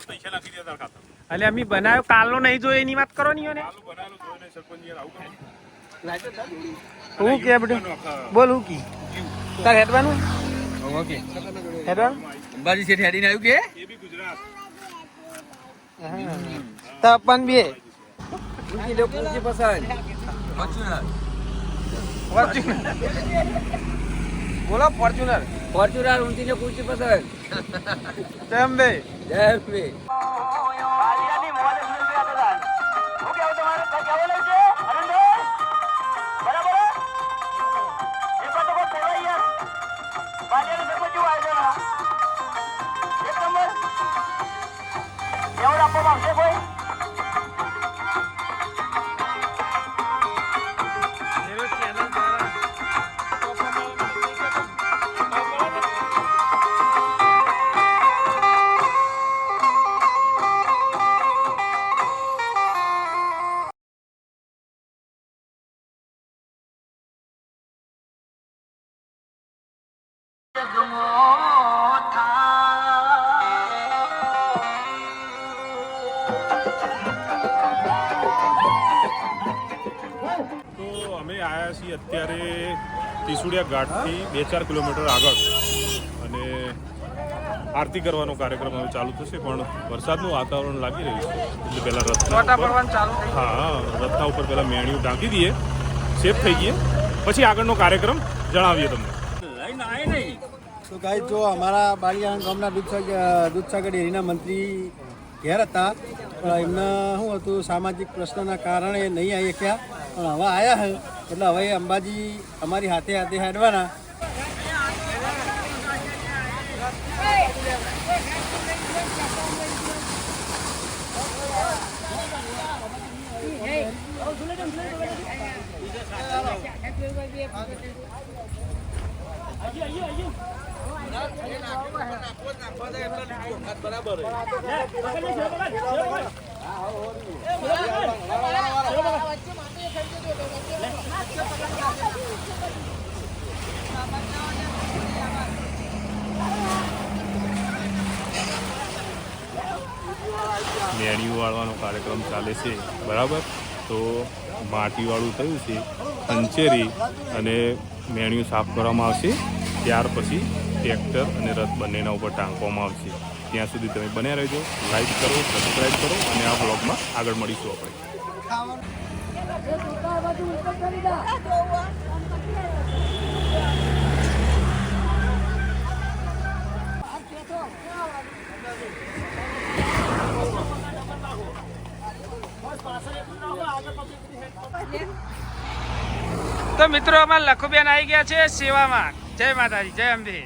પૈસા નાખી દે તાર ખાતા. એટલે અમે બનાવ્યો કાલનો નહીં જોયો એની વાત કરો ને. હું કે બધું બોલ હું કી તાર હેડવાનું ઓકે હેડવાનું અંબાજી શેઠ હેડીને આવ્યું કે તપન બે પૂછી પસંદ ફોર્ચ્યુનર બોલો ફોર્ચ્યુનર ફોર્ચ્યુનર ઊંચી ને પૂછી પસંદ કેમ બે જય બે આલિયાની મોડે સુન ગયા હતા. હું કેવું તમારે કેવું લઈ છે અરવિંદભાઈ? બરાબર એક વાર તો કોઈ બોલાય યાર. બાલિયાની સરપંચ જેવું આવ્યું છે. એક નંબર એવડ આપવામાં આવશે કોઈ? અમે આવ્યા છીએ અત્યારે ત્રિશુળિયા ઘાટથી 2-4 કિલોમીટર આગળ અને આરતી કરવાનો કાર્યક્રમ હવે ચાલુ થશે, પણ વરસાદનું વાતાવરણ લાગી રહ્યું છે એટલે પહેલાં રથના ઉપર પહેલાં મેણીઓ ઢાંકી દઈએ, સેફ થઈ ગઈએ, પછી આગળનો કાર્યક્રમ જણાવીએ તમને. તો ગાઈસ જો અમારા બાળિયા ગામના દૂધસાગર ડેરીના મંત્રી ઘેર હતા, પણ એમને શું હતું સામાજિક પ્રશ્નના કારણે નહીં આવી શક્યા, પણ હવે આવ્યા છે એટલે હવે અંબાજી અમારી હાથે હાથે હેડવાના. મેણીઓ વાળવાનો કાર્યક્રમ ચાલે છે, બરાબર. તો માટીવાળું થયું છે, અંચેરી અને મેણીઓ સાફ કરવામાં આવશે, ત્યાર પછી ટ્રેક્ટર અને રથ બંનેના ઉપર ટાંકવામાં આવશે. ત્યાં સુધી તમે બન્યા રહેજો, લાઈક કરો, સબસ્ક્રાઈબ કરો અને આ બ્લોગમાં આગળ મળીશું આપણે. તો મિત્રો અમારે લખુબેન આવી ગયા છે સેવામાં. જય માતાજી, જય અંબે.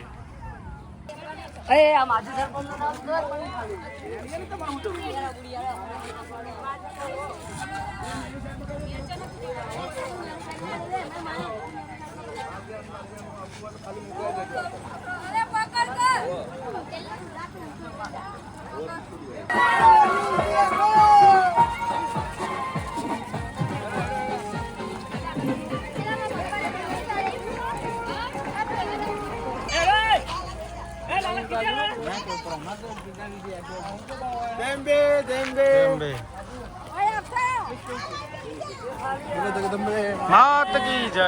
માત કી જય.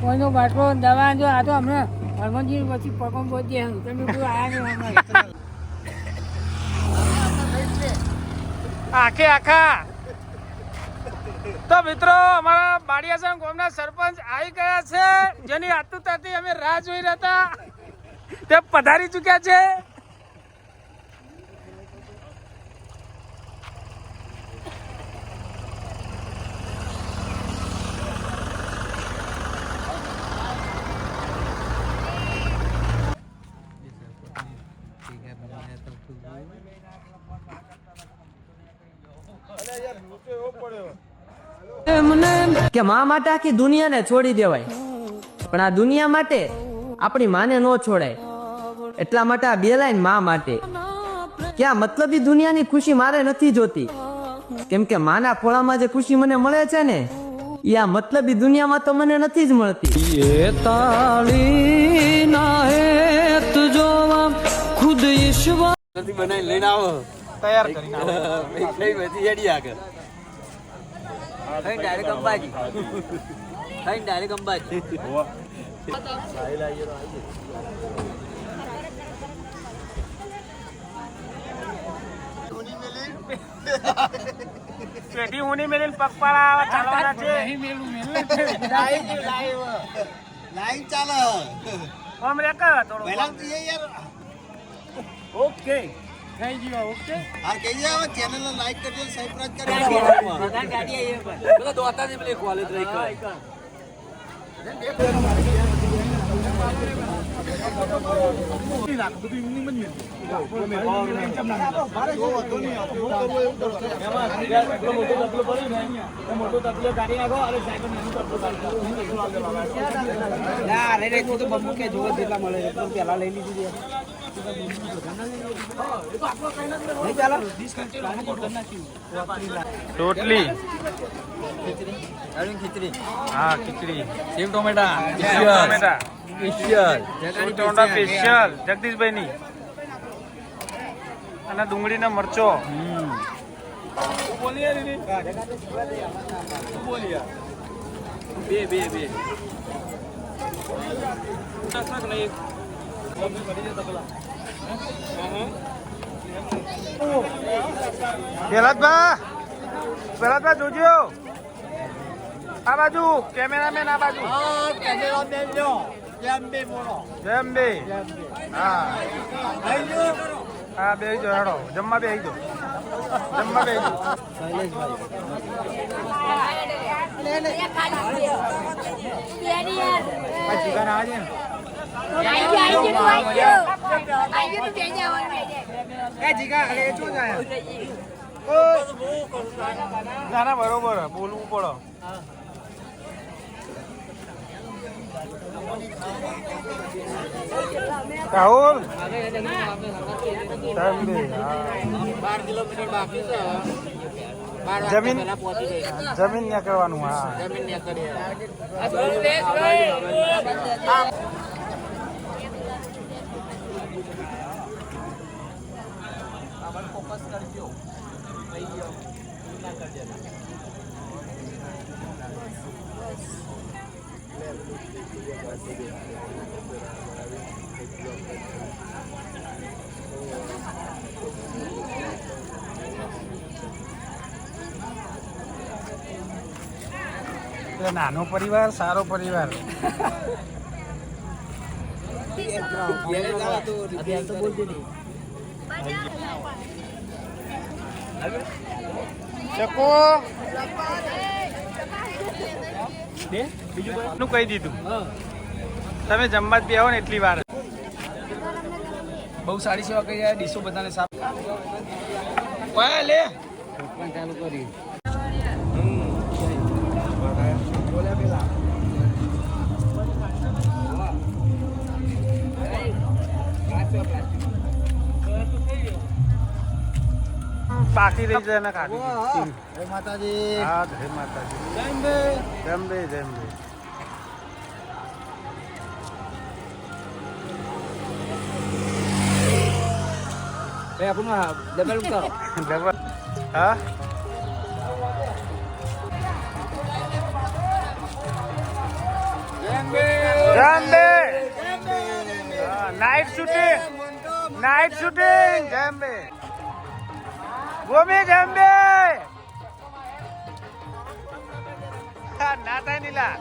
કોઈનો બાટલો દવા જો આ તો હમણાં હનુમાનજી પછી પગમ પહોંચી તમે કોઈ આયા નહીં હમણાં. આખા તો મિત્રો અમારા બાડિયાસણ ગામના સરપંચ આવી ગયા છે, જેની આતુરતાથી અમે રાહ જોઈ રહ્યા હતા, તે પધારી ચૂક્યા છે. કે માં માટે આખી દુનિયાને છોડી દેવાય, પણ આ દુનિયા માટે આપણી માને ન છોડાય. એટલા માટે આ બે લાઈન માં માટે કે આ મતલબી દુનિયાની ખુશી મારે નથી જોતી, કેમ કે માના ખોળામાં જે ખુશી મને મળે છે ને એ આ મતલબી દુનિયામાં તો મને નથી જ મળતી. એ તાળી ના હેત જોવા ખુદ ઈશ્વર બનાવી લઈને આવો, તૈયાર કરીને આગળ ડાયરેક્ટ અંબાજી પેઢી હુની મેલીને પગપાળા ચાલવાના છે. લાઈવ ચાલે ઓમ રે કા થોડો પહેલા તો યાર ઓકે થઈ ગયો. ઓકે આ કહી જાવ ચેનલને લાઈક કરજો, સબસ્ક્રાઇબ કરજો. પેલા લઈ લીધી રોટલી ખીચડી હા ખીચડી સેવ ટોમેટા ટોમેટા સ્પેશિયલ ટોમેટા સ્પેશિયલ જગદીશભાઈની અને ડુંગળીના મરચો બે પહેલાદભાઈ જોજો આ બાજુ કેમેરામેન આ બાજુ જેમ બે હા હા બે જો હેડો જમવા બે જો જમવા બે જો ના ના બરોબર બોલવું પડો રાહુલ 12 કિલોમીટર બાકી છે જમીન ને કરવાનું હા જમીન ને કરીએ નાનો પરિવાર સારો પરિવાર ચકો બીજું કહી દીધું તમે જમવા જ બે આવો ને એટલી વાર બહુ સારી સેવા કરી રહ્યા ડીશો બધાને સાફ લે ચાલુ કરી બાકી રહી જાય ને કાઢી જય માતાજી હા જય માતાજી જેમ બે આપણું ડબલ ઉતારો ડબલ હા નાઇટ શૂટિંગ જેમ્બે ગોમી જેમ્બે ના થાય નીલા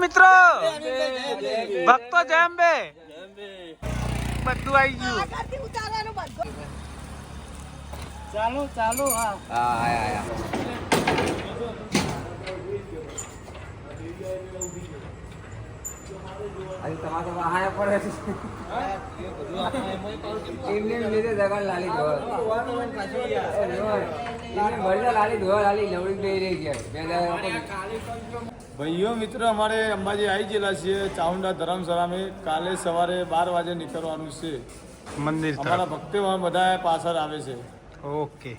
મિત્રો ભક્તો જેમ્બે બધું આવી ગયું ચાલુ હા ભાઈઓ મિત્રો અમારે અંબાજી આવી ગયેલા છીએ ચાઉંડા ધર્મશાળામાં કાલે સવારે 12 વાગે નીકળવાનું છે મંદિર અમારા ભક્તો બધા પાછળ આવે છે ઓકે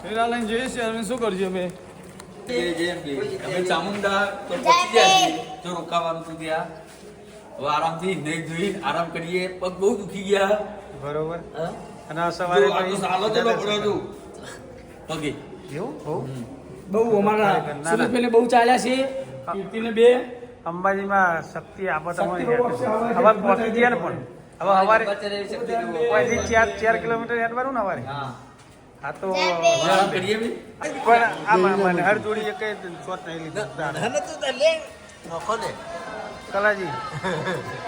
ફેરા લઈને જઈએ છીએ અમે શું કરજો અમે અમે ચામુંડા તો પહોંચી ગયા છીએ જો રોકાવાનું હતું ત્યાં હવે આરામથી નહીં જોઈ આરામ કરીએ પગ બહુ દુખી ગયા બરોબર. અને આ સવારે સાલો તો પડ્યો છું પગે એવું બહુ અમારા સુરેશભાઈને બહુ ચાલ્યા છે કીર્તિને બે અંબાજીમાં શક્તિ આપો તમારી હવે પહોંચી ગયા ને પણ હવે સવારે અહીંથી 4 કિલોમીટર હેડવાનું ને સવારે. હા તો આરામ કરીએ બી પણ આ મને હર જોડી એક શોટ નહીં લીધો કલાજી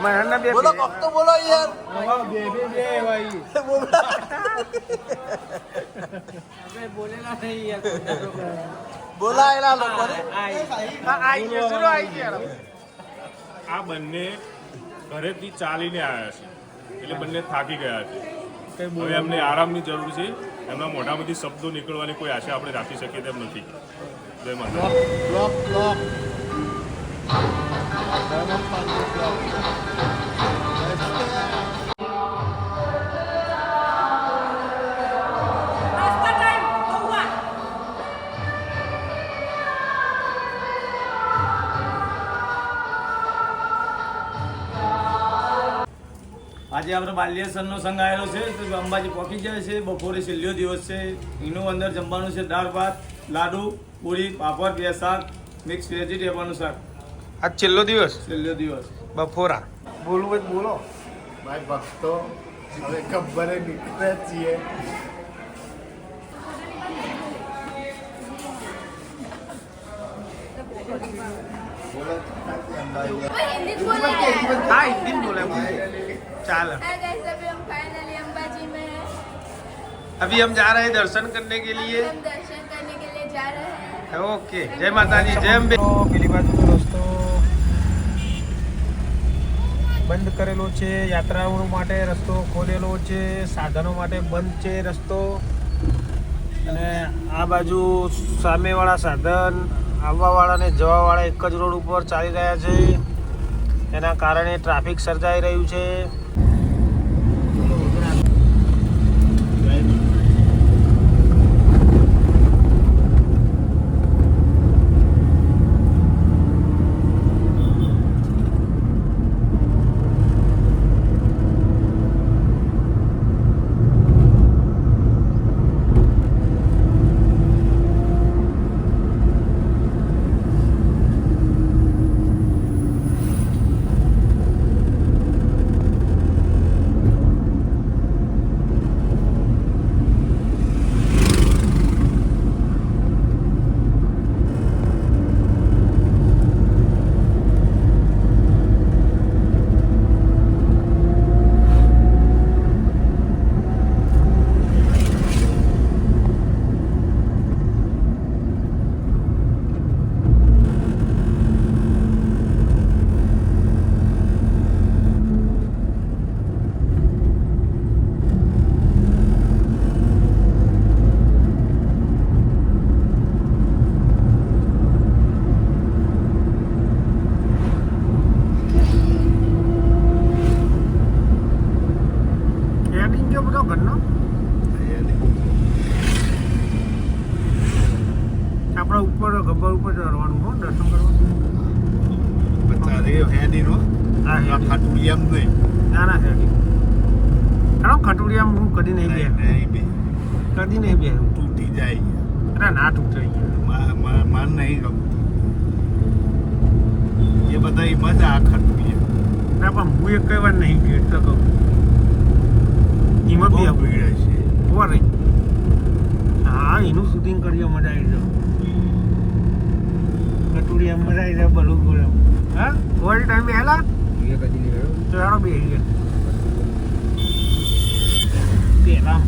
મને હરના બે બોલો કોક તો બોલો યાર બે ભાઈ બોલેલા નહીં યાર બોલાયેલા લોકોને આ બંને ઘરેથી ચાલીને આવ્યા છે એટલે બંને થાકી ગયા છે હવે એમને આરામની જરૂર છે એમના મોઢામાંથી શબ્દો નીકળવાની કોઈ આશા આપણે રાખી શકીએ તેમ નથી. જય માતા. આજે આપણે બાલ્યેશ્વરનો સંઘ આવેલો છે તો અંબાજી પહોંચી જાય છે. બપોરે છેલ્લો દિવસ છે. એનું અંદર જમવાનું છે દાળ ભાત લાડુ પૂરી પાપડ બે શાક મિક્સ વેજીટેબલનું શાક. આજ છેલ્લો દિવસ બપોરા બોલવું હોય તો બોલો. ભાઈ ભક્તો હવે ગબ્બરે નીકળે છીએ. હા હિન્દી બોલે ચાल फाइनली अंबाजी में है. अभी हम जा रहे हैं दर्शन करने के लिए. हम दर्शन करने के लिए जा रहे हैं. ओके जय माता दी जय अंबे. પેલી બાજુ તો રસ્તો બંધ કરેલો છે. યાત્રાળુઓ માટે રસ્તો ખોલેલો છે, સાધનો માટે બંધ છે રસ્તો. અને આ બાજુ સામેવાળા સાધન આવવાવાળા ને જવાવાળા એક જ રોડ ઉપર ચાલી રહ્યા છે. એના કારણે ટ્રાફિક સર્જાઈ રહ્યું છે. આપણે ઉપર ગબ્બર ઉપર ચડવાનું હો દર્શન કરવા. હા ખાટુડિયામ નહીં. ના ના હેડી ખટુડિયામ હું કદી નહીં બે કદી નહીં બે તૂટી જાય. અરે ના તૂટે માન નહીં ગમતું એ બધા મજા આ ખટુડિયા. ના પણ હું એક કઈ વાર નહીં ગયો તો કહું એમાં બી ભીડ છે. ખબર નહીં. હા એનું શૂટિંગ કરીએ મજા આવી જાય. કટુડિયા મજા આવી જાય બલું બોલે. હા ઓવર ટાઈમ બેહેલા તો યારો બેસી ગયા પેલા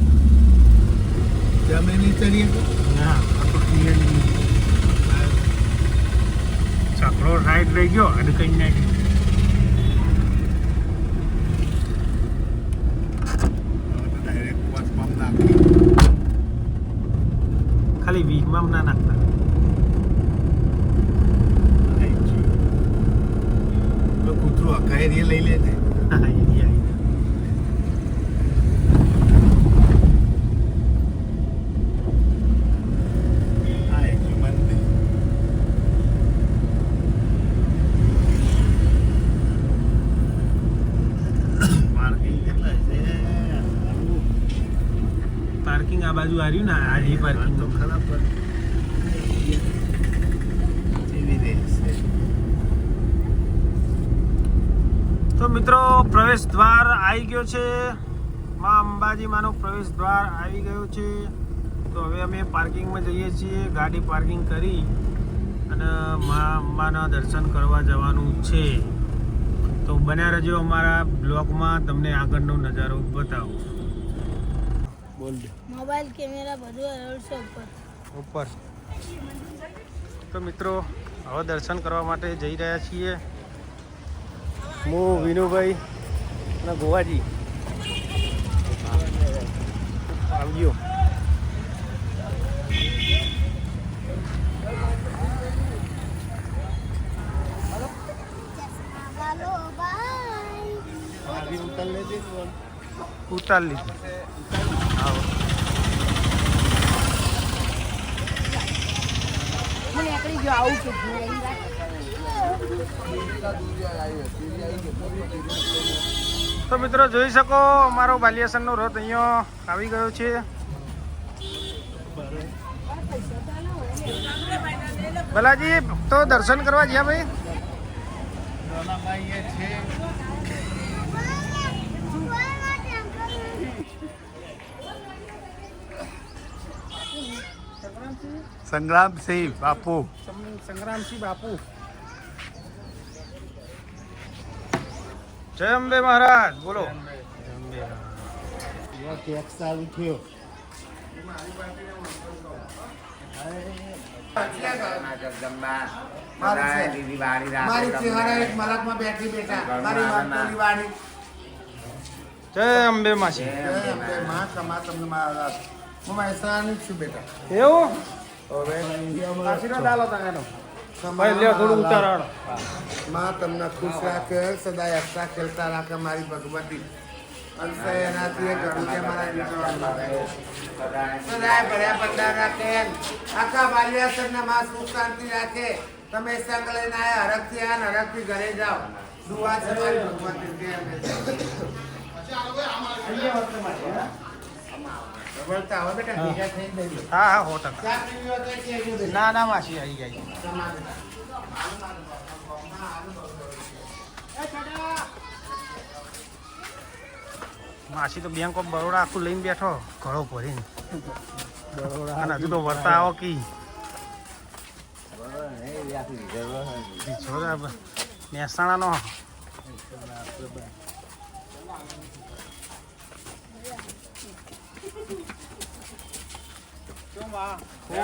તમે નહીં ચડીએ તો ના છકડો રાઈડ લઈ ગયો અને કઈ નાખી. ખાલી વીજમાં ના નાખતા. કૂતરું અકાય લઈ લે છે. પાર્કિંગ આ બાજુ આવ્યું ને આ જે પાર્કિંગ તો ખરાબ તો મિત્રો પ્રવેશ દ્વાર આવી ગયો છે. માં અંબાજીમાંનો પ્રવેશ દ્વાર આવી ગયો છે. તો હવે અમે પાર્કિંગમાં જઈએ છીએ. ગાડી પાર્કિંગ કરી અને મા અંબાના દર્શન કરવા જવાનું છે. તો બન્યા રહેજો અમારા બ્લોગમાં, તમને આગળનો નજારો બતાવું. બોલ દે. મોબાઈલ કેમેરા બધું અરવડશે ઉપર. તો મિત્રો હવે દર્શન કરવા માટે જઈ રહ્યા છીએ. હું વિનુભાઈ અને ગોવાજી આવજો. ઉતાર લીધું. આવો તો મિત્રો જોઈ શકો અમારો બાલિયાસનનો રથ અહીંયા આવી ગયો છે. ભલાજી તો દર્શન કરવા ગયા ભાઈ. સંગ્રામસિંહ બાપુ. સંગ્રામસિંહ બાપુ. જય અંબે મહારાજ. બોલો. ટેક્સ ચાલુ થયો. મારી ચહેરા એક મલકમાં બેઠી બેઠા મારી વાતોની વાણી. જય અંબે માસી. જય અંબે માં કમા તમને મારા હું મહેસાણાની જ છું બેટા. એવું હવે આશીર્વાદ આલો તને. ભાઈ લ્યો થોડું ઉતારાડો. માં તમને ખુશ રાખે, સદાય હસતા ખેલતા રાખે મારી ભગવતી. અંશે એનાથી ઘણું છે મારા દીકરાઓને. સદાય ભર્યા પંડા રાખે, આખા બાલ્યાસનના માં સુખ શાંતિ રાખે. તમે સંગ લઈને આયા હરખથી આ હરખથી ઘરે જાઓ. દુઆ છે મારી ભગવતી કે અમે બોલતા હો બેટા ભેગા થઈને જઈએ. હા હા 100%. ચા પીવી હોય તો કહેજો બેટા. ના ના માસી આવી ગઈ. માસી તો બેંક ઓફ બરોડા આખું લઈને બેઠો ઘણો ભરીને. અને હજુ તો વર્તા આવો કી મહેસાણાનો.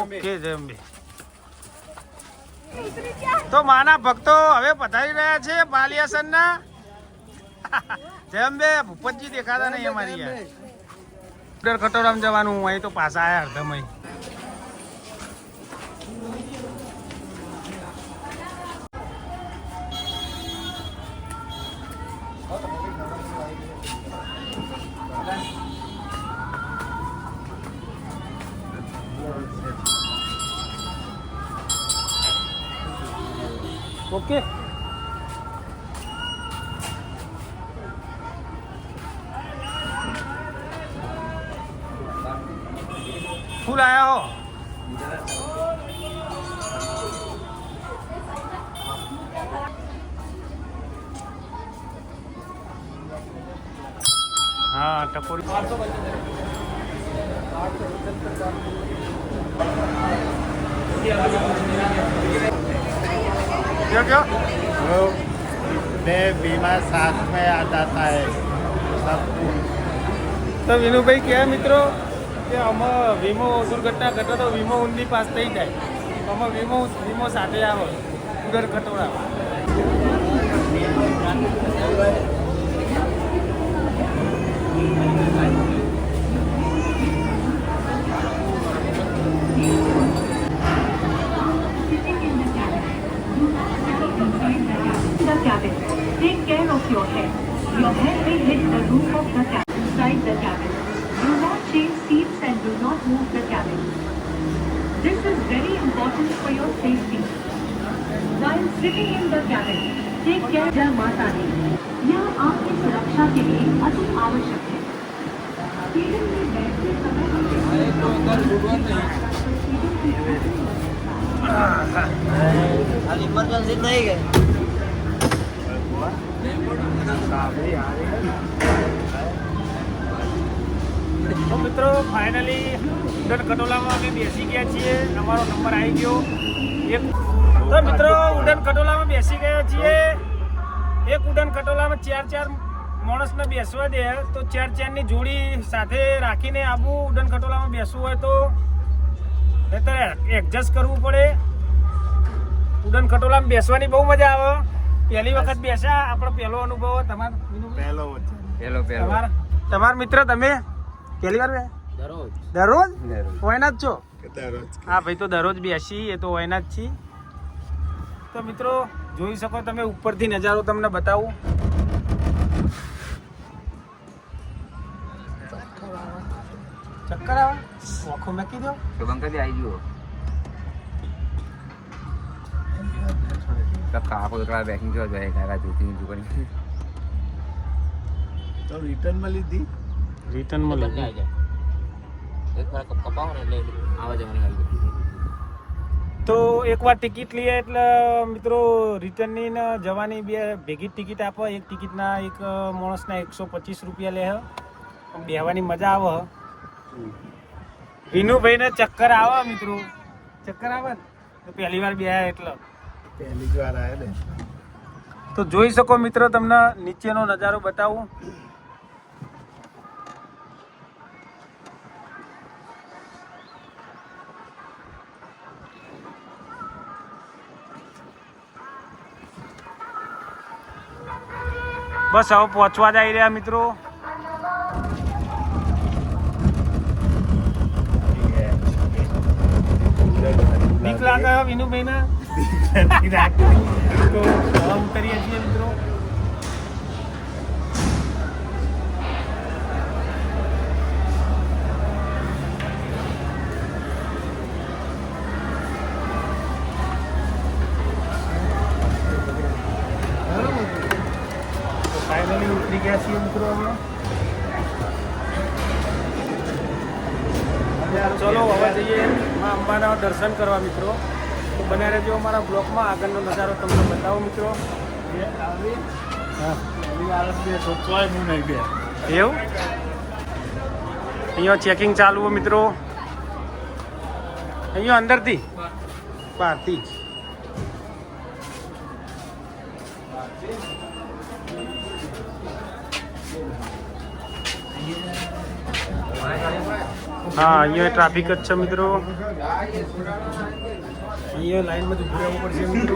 ઓકે જય અંબે. તો માના ભક્તો હવે પધારી રહ્યા છે બાલિયાસનના. જય અંબે. ભૂપતજી દેખાતા નહીં અમારી યાર. ખટોરામ જવાનું અહીં તો પાછા આયા અડધમય. ઓકે. ફૂલ આયા હો. હા ટકોરી. क्यों क्यों वो बीमा साथ में आ जाता है सबको. તો વિનુભાઈ કહે મિત્રો કે આમાં વીમો દુર્ઘટના ઘટે તો વીમો ઊંધી પાસ થઈ જાય. આમાં વીમો સાથે આવે ઘર ખટોળા. Take care of your head. Your head may hit the roof of the cabin. Inside the cabin. Do not change seats and do not move the cabin. This is very important for your safety. While sitting in the cabin, take care of Jai Mata Di. यह आपकी सुरक्षा के लिए अति आवश्यक है। Cabin में बैठते समय इमरजेंसी नहीं गए તો મિત્રો ફાઇનલી ઉડન ખટોલામાં અમે બેસી ગયા છીએ. અમારો નંબર આવી ગયો એક. તો મિત્રો ઉડન ખટોલામાં બેસી ગયા છીએ. એક ઉડન ખટોલામાં 4 માણસને બેસવા દે તો 4ની જોડી સાથે રાખીને આવું ઉડન ખટોલામાં બેસવું હોય તો એડજસ્ટ કરવું પડે. ઉડન ખટોલામાં બેસવાની બહુ મજા આવે. પહેલી વખત બેસ્યા, આપણો પહેલો અનુભવ. તમારા મિત્ર તમે પહેલી વાર દરરોજ ઓયના જ છો? હા ભાઈ, તો દરરોજ બેસી એ તો ઓયના જ છીએ. તો મિત્રો જોઈ શકો તમે, ઉપરથી નજારો તમને બતાવું. ચક્કર આવે, આખો મેકી દો. આવી ગયો કાકો એકલા બેઠી ગયો જાય કાકા જોતી દુકાન તો રિટર્નમાં લીધી તો એકવાર ટિકિટ લઈએ એટલે મિત્રો રિટર્નની ને જવાની બે ભેગી ટિકિટ આપો. એક ટિકિટના એક માણસના 125 રૂપિયા લે. બેહવાની મજા આવે. વિનુભાઈને ચક્કર આવે મિત્રો, ચક્કર આવે ને તો પહેલી વાર બેહ્યા એટલે પહેલી જ વાર આવ્યા ને. તો જોઈ શકો મિત્રો, તમને નીચેનો નજારો બતાવું. બસ હવે પહોંચવા જઈ રહ્યા મિત્રો. બીક લાગે વિનુભાઈ ના તો હવે ઉતરીએ છીએ મિત્રો. ફાઇનલી ઉતરી ગયા છીએ મિત્રો. ચલો હવે જઈએ માં અંબાના દર્શન કરવા મિત્રો. તો બને રહેજો અમારા બ્લોકમાં. આગળનો નજારો તમને બતાવો મિત્રો. એવું અહીંયા ચેકિંગ ચાલુ હોય મિત્રો. અહીંયા અંદરથી બહારથી હા, અહીંયા ટ્રાફિક જ છે મિત્રો. અહીંયા લાઈનમાં ઉભું રહેવું પડશે મિત્રો.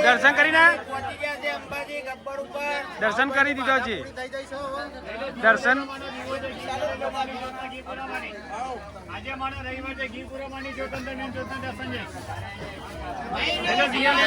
દર્શન કરીને દર્શન કરી દીધો છે. દર્શન આજે માનો રવિવાર છે, ઘી પૂરવાની જોતન દર્શન છે. જય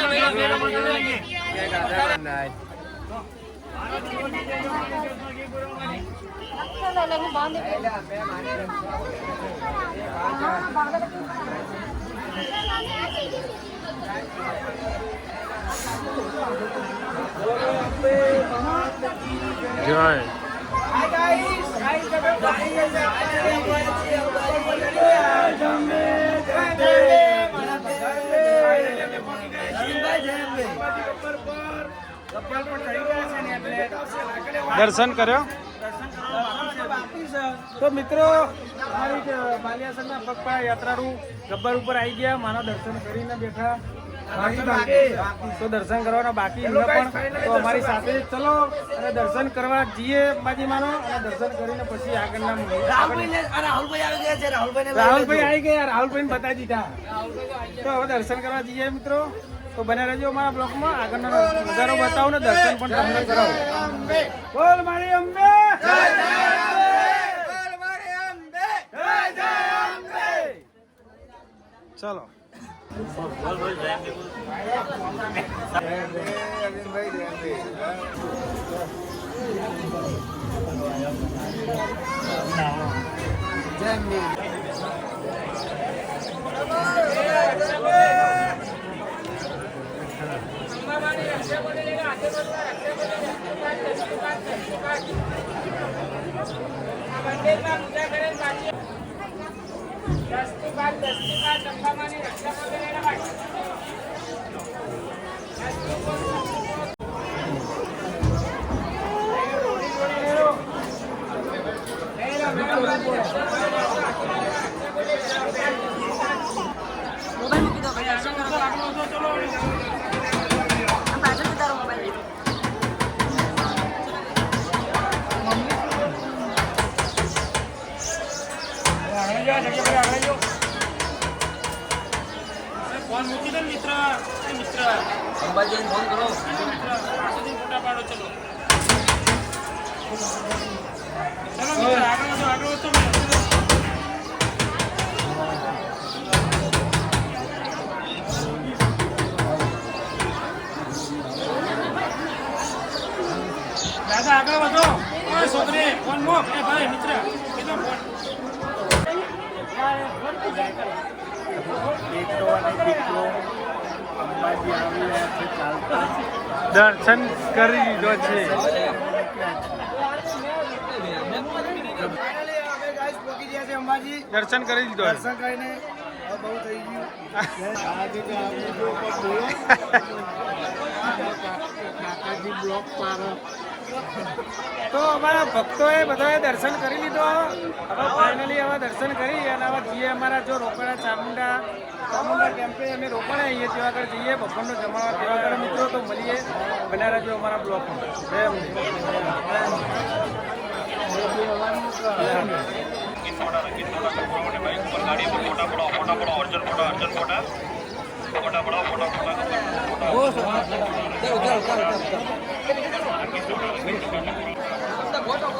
દર્શન કર્યો. તો મિત્રો અમારી બાલિયાસરના પગપાળા યાત્રાળુ ગબ્બર ઉપર આવી ગયા. માના દર્શન કરીને બેઠા. તો દર્શન કરવાના બાકી પણ તો અમારી સાથે ચલો અને દર્શન કરવા જઈએ અંબાજી માનો. અને દર્શન કરીને પછી આગળના રાહુલભાઈ આવી ગયા. રાહુલભાઈ બતાવી દીધા. તો હવે દર્શન કરવા જઈએ મિત્રો. તો બને રહેજો અમારા બ્લોકમાં. આગળનો નજારો બતાવો ને દર્શન પણ તમને કરાવો. બોલ મારી અંબે, ચલો. જય અંબે. ફોન મૂકી દે મિત્ર, મિત્ર અંબાજી ફોન કરો. ફોટા પાડો. ચલો મિત્ર, આગળ વધો. દાદા આગળ વધો. ઓય છોકરી ફોન મૂક. એ ભાઈ મિત્ર કીધો ફોન. દર્શન કરી લીધો છે. દર્શન કરી લીધો. દર્શન કરીને બહુ થઈ ગયું બ્લોક પાર. તો અમારા ભક્તોએ બધાએ દર્શન કરી લીધો. હવે ફાઇનલી હવે દર્શન કરી અને હવે જઈએ અમારા જો રોકડા ચામુંડા કેમ્પે અમે રોકાણે આવીએ તેવા આગળ જઈએ ભગવાનનો જમાડવા તેવા આગળ મિત્રો. તો મળીએ બના રહેજો અમારા બ્લોકમાં. જય અંબે.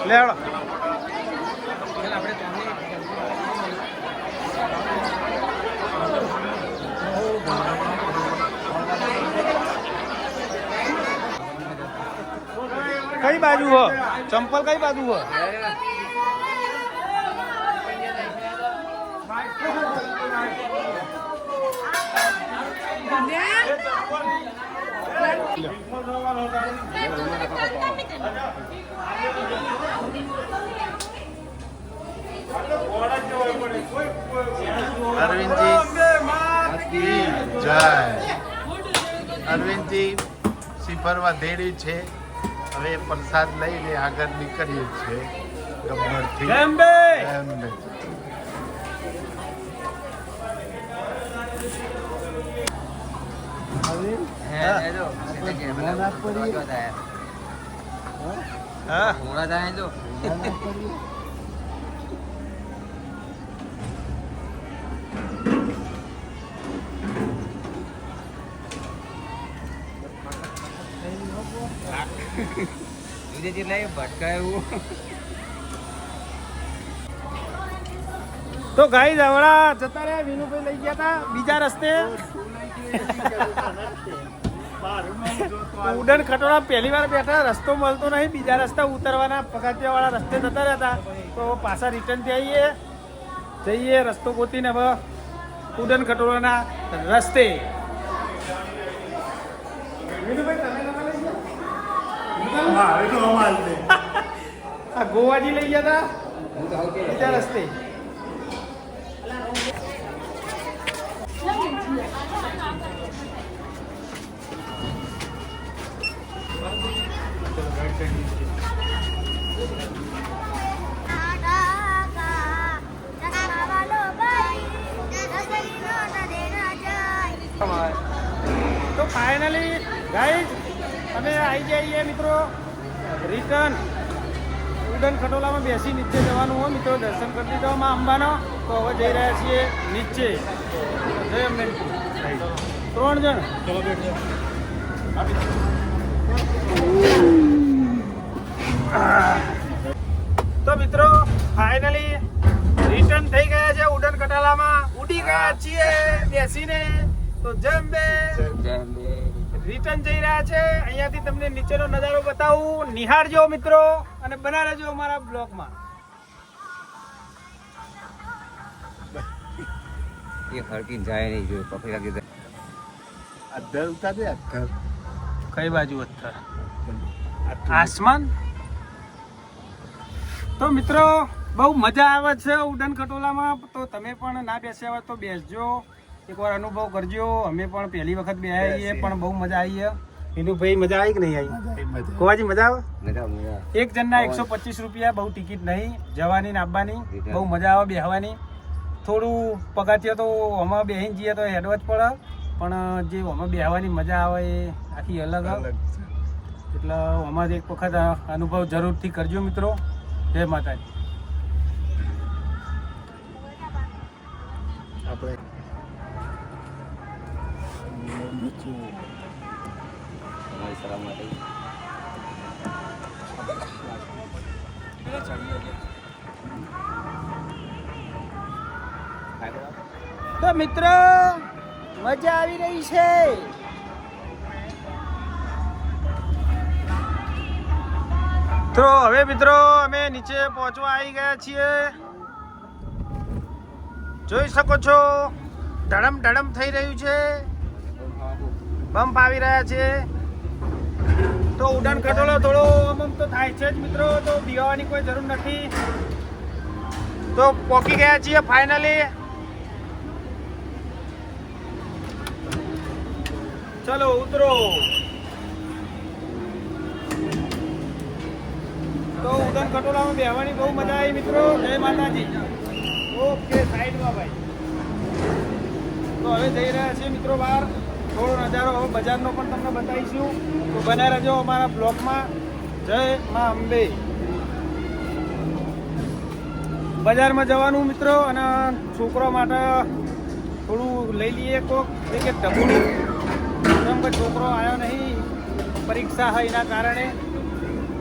લે આવડો. કઈ બાજુ હો ચંપલ? કઈ બાજુ હો? અરવિંદજી જય. અરવિંદજી સિફરવા દેડી છે. હવે પ્રસાદ લઈને આગળ નીકળીએ છીએ ગબ્બરથી. જય અંબે. જય અંબે. તો ગાઈઝ હવડા જતા રહ્યા. વિનુભાઈ લઈ ગયા હતા બીજા રસ્તે. ઉડન ખટોળા પહેલી વાર બેઠા, રસ્તો મળતો નહીં. બીજા રસ્તા ઉતરવાના પગથિયા વાળા રસ્તે જતા રહેતા. તો પાછા રિટર્ન થી જઈએ રસ્તો ગોતીને હવે ઉડન ખટોળાના રસ્તે. આ ગોવાજી લઈ ગયા હતા બીજા રસ્તે. તો ફાઇનલી ગાઈઝ અમે આવી જઈએ મિત્રો રિટર્ન. ઉડન ખટોલામાં બેસી નીચે જવાનું હોય મિત્રો. દર્શન કરી દીધો માં અંબાનો. તો હવે જઈ રહ્યા છીએ નીચે. જય અંબે. 3 જણ. ચલો બેઠો. તો મિત્રો ફાઇનલી રિટર્ન થઈ ગયા છે. ઉડન ખટોલામાં ઉડી ગયા છીએ બેસીને. તો જય અંબે. રિટર્ન જઈ રહ્યા છે. અહીંયાથી તમને નીચેનો નજારો બતાવું. નિહાળજો મિત્રો અને બના રહેજો અમારા બ્લોગમાં. એ હરકીને જાય નહીં જો પકડી લાગી અધર ઉતારે અધર કઈ બાજુ અત્તર આસમાન. તો મિત્રો બહુ મજા આવે છે ઉડન ખટોલામાં. તો તમે પણ ના બેસ્યા હોય તો બેસજો, એકવાર અનુભવ કરજો. અમે પણ પહેલી વખત બેસ્યા છીએ પણ બહુ મજા આવી છે. વિનુભાઈ મજા આવી કે નહીં આવી? ગોવાજી મજા આવે? એક જણના 125 રૂપિયા, બહુ ટિકિટ નહીં, જવાની ને આવવાની. બહુ મજા આવે બેસવાની. થોડું પગાથિયા તો આમાં બેસીને જઈએ તો હેડવા જ પડે, પણ જે આમાં બેસવાની મજા આવે એ આખી અલગ આવે. એટલે આમાં એક વખત અનુભવ જરૂરથી કરજો મિત્રો. જય માતાજી. આપણે તો મિત્રો મજા આવી રહી છે. તો હવે મિત્રો અમે નીચે પહોંચવા આવી ગયા છીએ. જોઈ શકો છો ધડમ ધડમ થઈ રહ્યું છે, બમ્પ આવી રહ્યા છે. તો ઉડાન ખટોલો થોડો આમ તો થાય છે જ મિત્રો, તો બીવાની કોઈ જરૂર નથી. તો પહોંચી ગયા છીએ ફાઇનલી. ચલો ઉતરો. તો ઉડન ખટોલામાં બેહવાની બહુ મજા આવી મિત્રો. જય માતાજી. ઓકે સાઈડમાં ભાઈ. તો હવે જઈ રહ્યા છીએ મિત્રો બહાર. થોડો નજારો હવે બજારનો પણ તમને બતાવીશું. તો બન્યા રહેજો અમારા બ્લોગમાં. જય મા અંબે. બજારમાં જવાનું મિત્રો, અને છોકરો માટે થોડું લઈ લઈએ કોક એક ઢબુડું. કેમ કે છોકરો આવ્યો નહીં, પરીક્ષા હોય એના કારણે.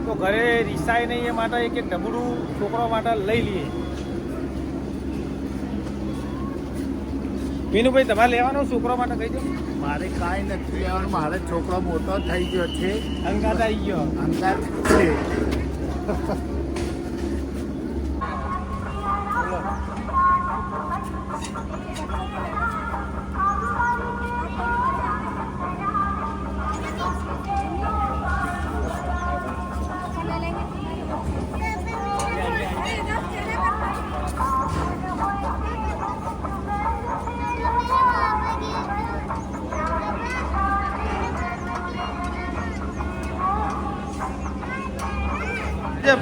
તો ઘરે રિસાય નહીં એ માટે એક ઢબુડું છોકરો માટે લઈ લઈએ. મીનુભાઈ તમારે લેવાનો છોકરો માટે કહી દો. મારે કાંઈ નથી લેવાનું, મારે છોકરો મોટો થઈ ગયો છે, અંગાત આવી ગયો. અંગાત છે.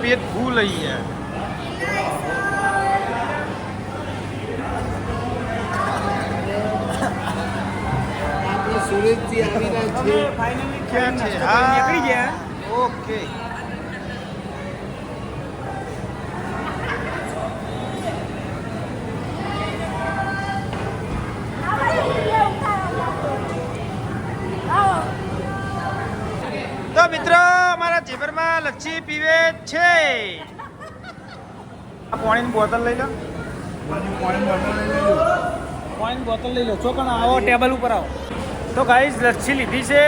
પેટ ફૂલ અહીંયા. સુરતથી આવી રહ્યા છે. ફાઇનલી ક્યાં છે? હા નીકળી ગયા. ઓકે. તો મિત્રો અમારા જીવરમાં લચ્છી પીવે છે. પાણીની બોટલ લઈ લો. પાણીની બોટલ લઈ લો. છોકરા આવો ટેબલ ઉપર આવો. તો ગાઈસ લચ્છી લીધી છે.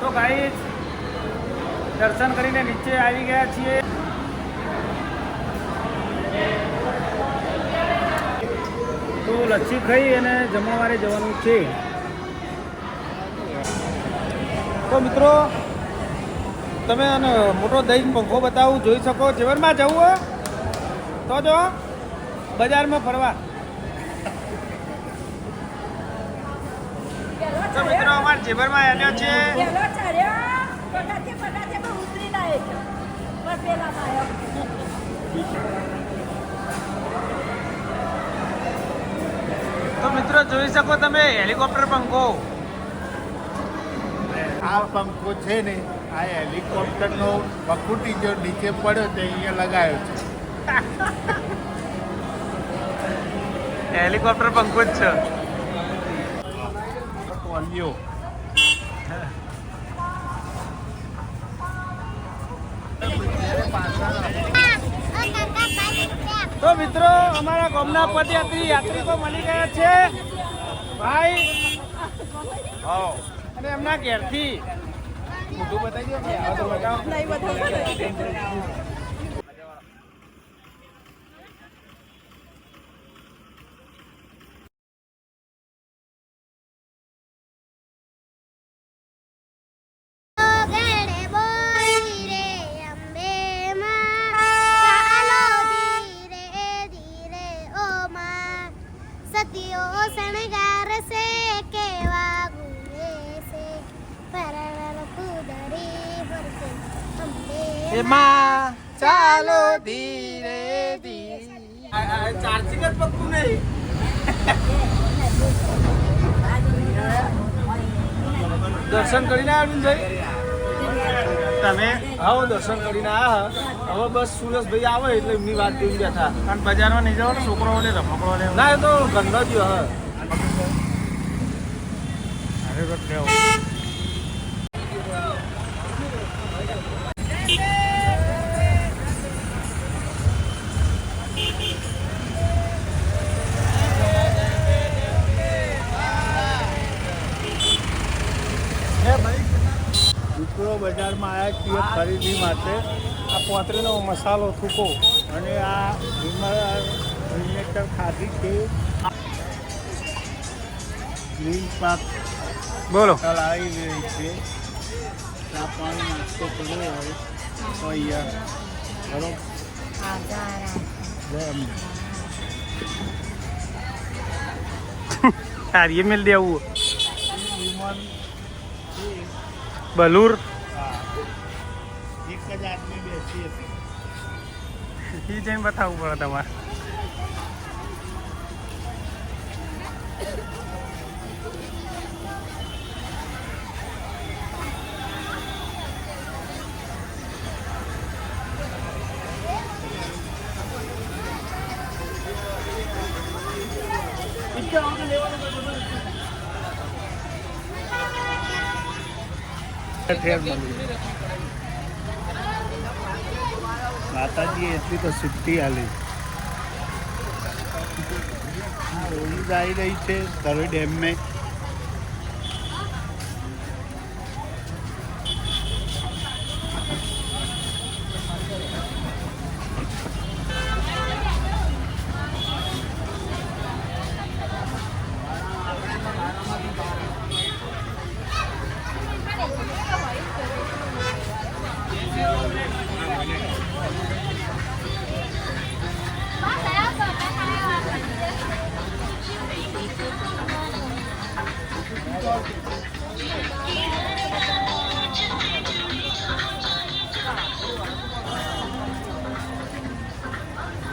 તો ગાઈસ દર્શન કરીને નીચે આવી ગયા છીએ. તો લચ્છી ખાઈ અને જમણવારે જવાનું છે. તો મિત્રો તમે આનો મોટો દહીં પંખો બતાવું જોઈ શકો. જીવનમાં જવું હોય તો જો બજારમાં ફરવા. તો મિત્રો અમારા જીવરમાં આવ્યો છે. તો મિત્રો જોઈ શકો તમે હેલિકોપ્ટર પંખો. આ પંખો છે ને, આ હેલિકોપ્ટરનો પકુટી જો નીચે પડ્યો તો અહીંયા લગાવ્યો છે. હેલિકોપ્ટર પંખો જ છે. પોલિયો તો મિત્રો અમારા ગામના યાત્રિકો મળી ગયા છે ભાઈ. અને એમના ઘેરથી મોઢું બતાવી દો. એમાં ચાલો ધીરે ધીરે. ચાર્જિંગ જ પકડું નહીં. દર્શન કરીને અરવિંદભાઈ તમે આવો દર્શન કરીને આવ્યા. હવે બસ સુરેશભાઈ આવે એટલે એમની વાત જોઈને બેઠા. અને બજારમાં નહીં જવાનું છોકરાઓને રમકડો લે ના એ તો ગંદા જ હવે દીકરો બજારમાં આવ્યા છીએ ખરીદી માટે. આ પોતરીનો મસાલો થૂકો અને આ ઇન્જેક્ટર ખાધી છે. ગ્રીન પાક બોલો આવી રહી છે. ચા પાણી નાસ્તો કર્યો હોય તો અહીંયા બરોબર. કાર્ય મેલ દેવું બલૂર એક જ આદમી બેસી હતી. એ જઈને બતાવવું પડે તમારે. માતાજી એટલી તો સિદ્ધિ આલી. હોળી આવી રહી છે તરોઈ ડેમ में.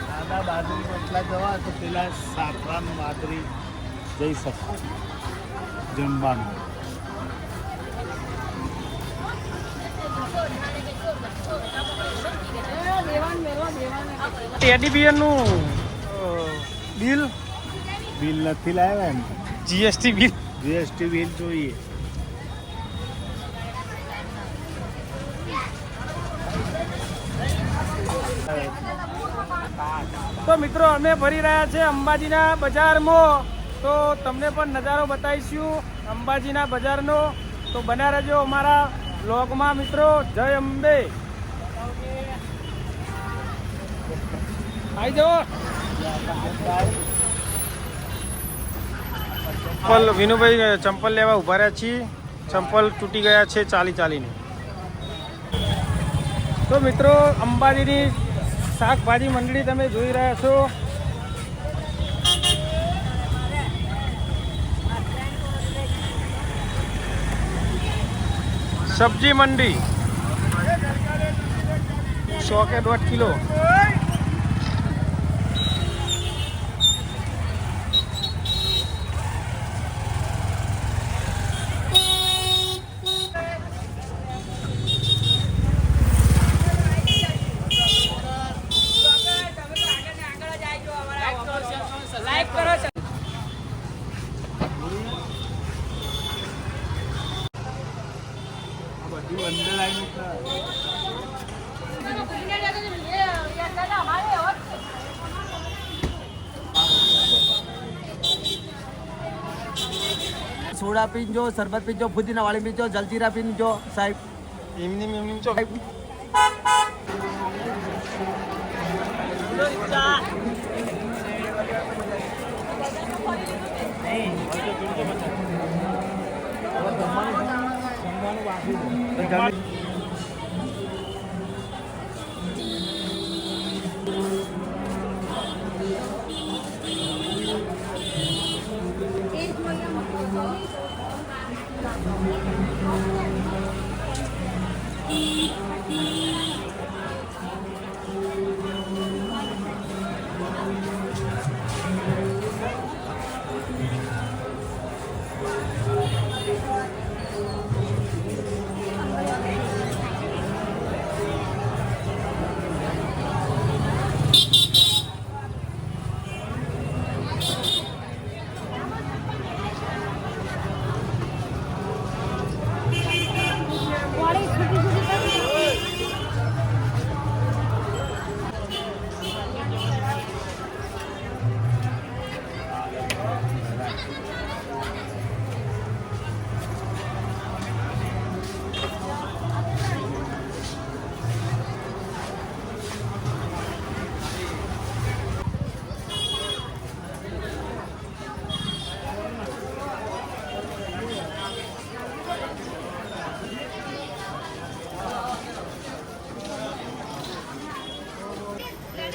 સાદા બાજરી રોટલા જવા તો પેલા સાફરાન બાજરી જઈ શકો જમવાનું. ટેડી બિયરનું બિલ બિલ નથી લાવ્યા ને. જીએસટી બિલ જીએસટી બિલ જોઈએ. તો મિત્રો અમે ફરી રહ્યા છે અંબાજીના બજારમાં. તો તમને પણ નજારો બતાવીશું અંબાજીના બજારનો. તો બન્યા રહેજો અમારા વ્લોગમાં મિત્રો. જય અંબે. આવી જાઓ. ચંપલ વિનુભાઈ ચંપલ લેવા ઉભા રહ્યા છીએ. ચંપલ તૂટી ગયા છે ચાલીને. તો મિત્રો અંબાજીની શાકભાજી મંડળી તમે જોઈ રહ્યા છો. સબ્જી મંડી 100 કે 1.5 કિલો. સોડા પીજો, શરબત પીજો, પુદીના વાળી પીજો, જલજીરા પીજો સાહેબ. એમની ચો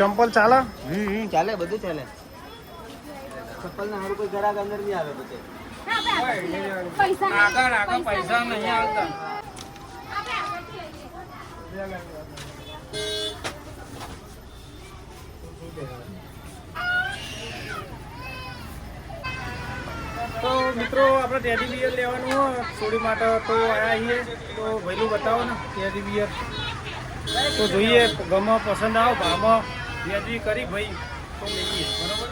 ચંપલ ચાલે? ચાલે, બધું ચાલે. ચપ્પલ ને હારું કોઈ ગ્રાહક અંદર નહીં આવે બધે. આગળ પૈસા નહીં આવતા. તો મિત્રો આપણે ટેડી બિયર લેવાનું હોય છોડી માટે તો આયા છીએ તો વહેલું બતાવો ને ટેડી બિયર તો જોઈએ ગમે પસંદ આવો ભાવમાં વ્યાજબી કરી ભાઈ તો લઈએ બરાબર.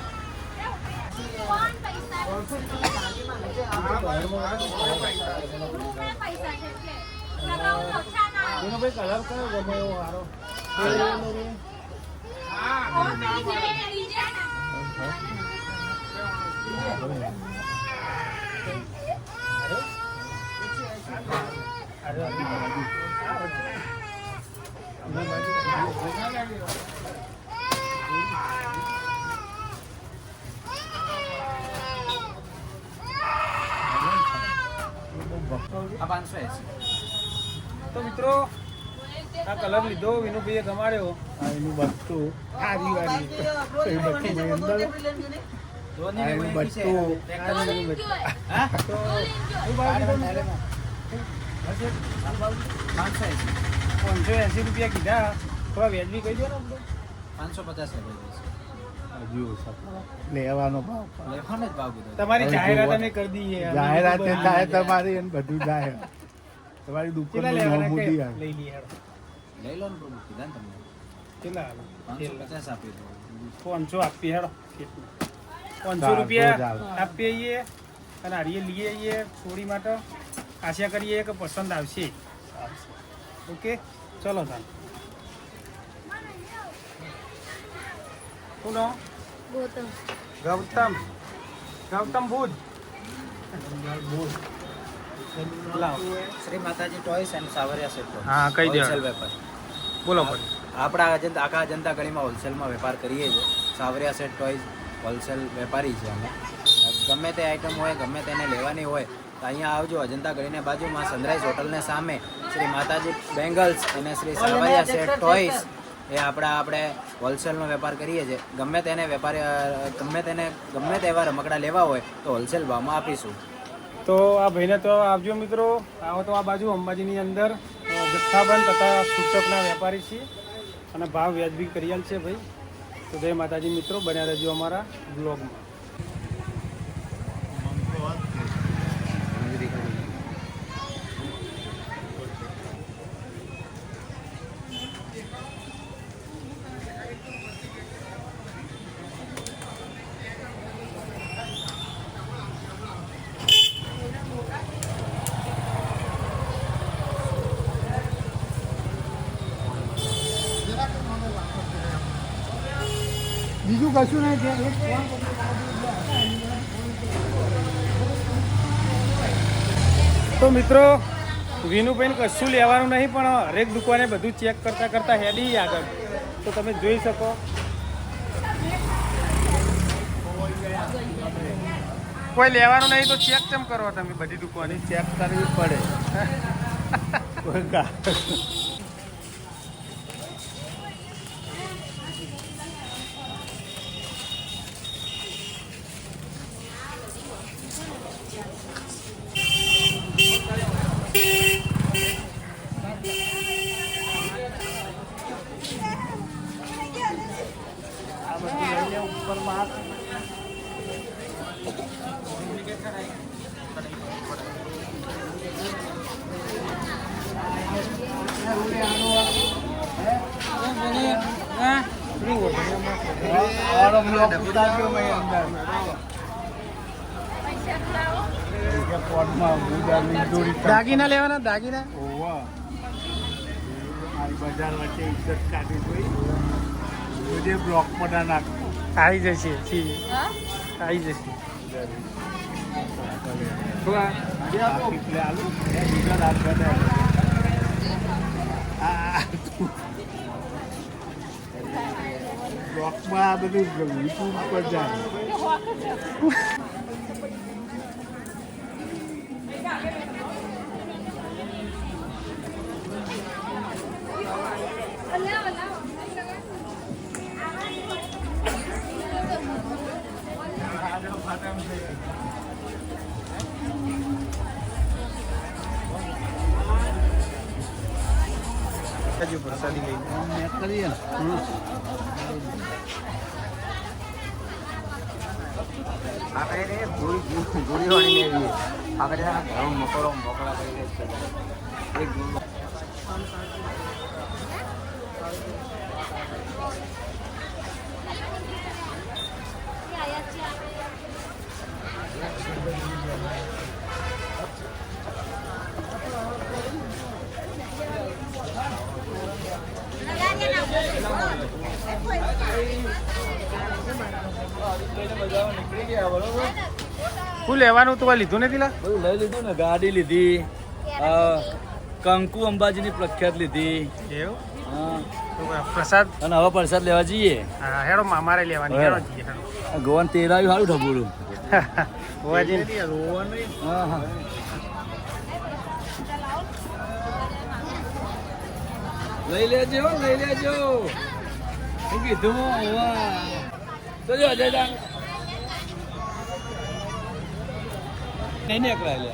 એનો ભાઈ કલર કયો ગમે એવો સારો? તો મિત્રો આ કલર લીધો વિનુભાઈએ ગમાડ્યો. એનું બચ્ચું આ દિવાળી ₹580 કીધા. થોડા વ્યાજબી કહી દો ને. 550 લેવાનો ભાવ તમારી જાહેરાત અમે કરી દઈએ. જાહેરાત થાય તમારી એને બધું જાય તમારી દુકાન લઈ લઈએ લઈ લો ને પ્રભુ, કીધા ને તમે. કેટલા 550 આપી દો. 500 આપીએ હેડો. 500 રૂપિયા આપીએ અને હારીએ લઈએ આવીએ થોડી માટે. આશા કરીએ કે પસંદ આવશે. ઓકે ચલો તાન. શું નામ? ગૌતમ બુદ્ધ. શ્રી માતાજી ટોયસ એન્ડ સાવરિયા સેટ. હા કહી દે. હોલસેલ વેપાર. બોલો. આપણા આખા જનતા ગળીમાં હોલસેલમાં વેપાર કરીએ છીએ. સાવરિયા સેટ ટોયસ હોલસેલ વેપારી છે અમે. ગમે તે આઈટમ હોય ગમે તેને લેવાની હોય તો અહીંયા આવજો. અજંતા ગળીને બાજુમાં સનરાઈઝ હોટલને સામે શ્રી માતાજી બેંગલ્સ અને શ્રી સાવરિયા સેટ ટોયસ એ આપણે હોલસેલનો વેપાર કરીએ છીએ. ગમે તેને વેપારી ગમે તેવા રમકડા લેવા હોય તો હોલસેલ ભાવમાં આપીશું. તો આ ભાઈને તો આવજો મિત્રો. આવો તો આ બાજુ અંબાજીની અંદર જથ્થાબંધ તથા સૂચકના વેપારી છીએ અને ભાવ વ્યાજબી કરી છે ભાઈ. તો જય માતાજી મિત્રો, બન્યા રહેજો અમારા બ્લોગમાં. બીજું કશું નહીં છે. તો મિત્રો વિનુભાઈને કશું લેવાનું નહીં પણ હરેક દુકાને બધું ચેક કરતા હેડી આગળ. તો તમે જોઈ શકો. કોઈ લેવાનું નહીં તો ચેક કેમ કરો તમે? બધી દુકાને ચેક કરવી પડે. દાગીના લેવાના? દાગીના બજાર વચ્ચે ઇજ્જત કાઢી જોઈ બ્લોકમાં ના નાખ. આવી જશે. આવી જશે. બ્લોકમાં આ બધું યુટ્યુબ પર જાય. હજુ પ્રસાદી લઈ આપણે ગોળી વાળી લેવી આપણે ઘણો મોકળા કરી દે એક શું લેવાનું તું લીધું નથી લા બધું લઈ લીધું ને, ગાડી લીધી, કંકુ અંબાજીની પ્રખ્યાત લીધી. એવું હા, પ્રસાદ અને હવે પ્રસાદ લેવા જઈએ. હા હેડો મારે લેવાની હેડો જઈએ હેડો. ગોવાન તેરાયું સારું ઢબુડું. ગોવાજી હા હા, લઈ લેજો લઈ લેજો. શું કીધું? તો જો અજય નહીં નીકળાય લે.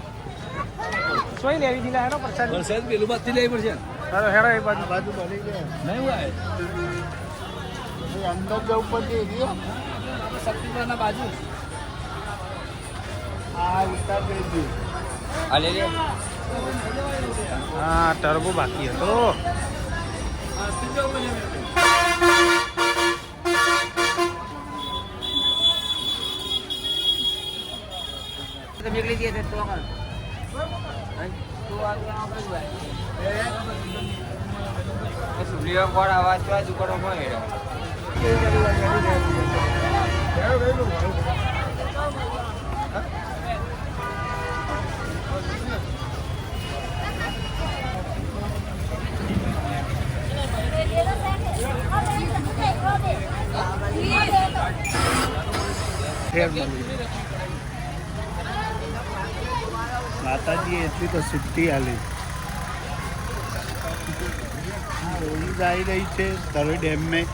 સોય લેવી દીધા હેડો પ્રસાદ વરસાદ પેલું બાજથી લેવી પડશે. હેડો હેડો એ બાજુ બાજુ બની ગયા નહીં હોય અંદર જવું પડશે શક્તિપુરાના બાજુ. આ વિસ્તાર કરી દઉં આ લે લે. હા ટર્બો બાકી હતો. નીકળી જઈએ તો સુલિયા કોણ આવાજ તો આજુ કરો કોણ હેડા માતાજી એટલી તો સિદ્ધિ આલી રોજ આવી રહી છે તરોઈ ડેમ में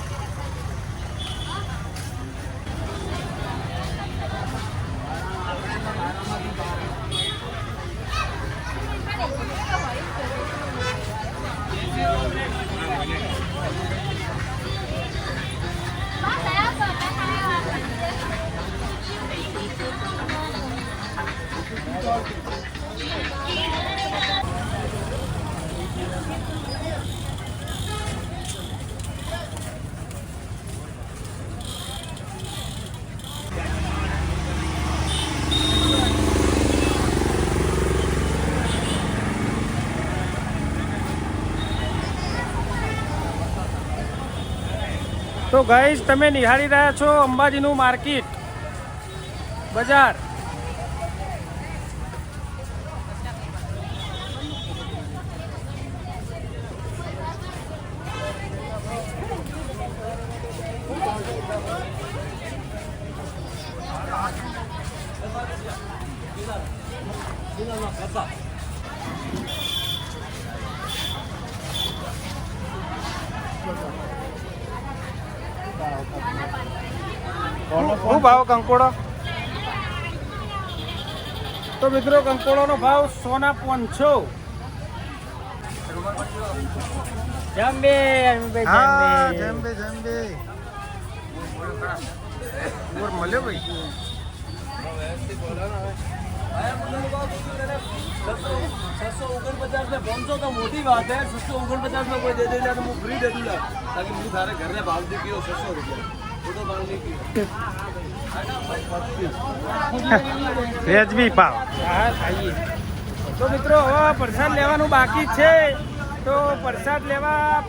તો ગાઈસ તમે નિહાળી રહ્યા છો અંબાજીનું માર્કેટ બજાર. શું ભાવ કંકોડો? તો મિત્રો કંકોડોનો ભાવ 100 જંબે જંબે બોર મળ્યો ભાઈ. 649 में पहुंचो तो मोटी बात है. 649 में कोई दे देगा तो मैं फ्री दे दूंगा ताकि मुझे सारे घर में भाव दे किलो 600 रुपया फोटो डाल दे की વેજબી ભાવ. હા ખાઈએ. તો મિત્રો હવે પ્રસાદ લેવાનું બાકી છે તો પ્રસાદ લેવા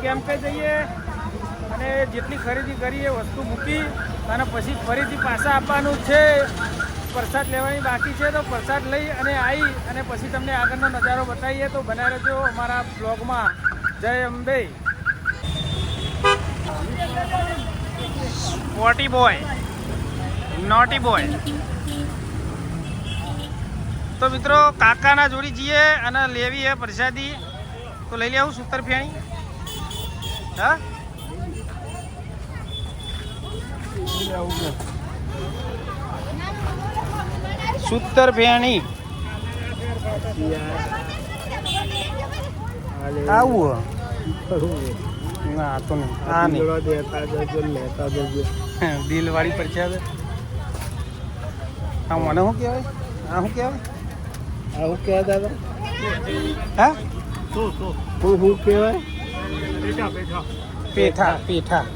કેમ્પે જઈએ અને જેટલી ખરીદી કરીએ વસ્તુ મૂકી અને પછી ફરીથી પાછા આપવાનું છે. પ્રસાદ લેવાની બાકી છે તો પ્રસાદ લઈ અને આવી અને પછી તમને આગળનો નજારો બતાવીએ તો બનાવી રહેજો અમારા બ્લોગમાં. જય અંબે. વોટી boy naughty boy. તો મિત્રો કાકાના જોડી જઈએ અને લેવી હે પ્રસાદી તો લઈ લે આવું સૂતર ફેણી. હા સૂતર ભેણી આવું ના તો નહીં આ નહીં દિલ વાળી પરચા હા મને શું કહેવાય આ શું કહેવાય આ શું કહેવાય દાદા હા શું કહેવાય પેઠા પેઠા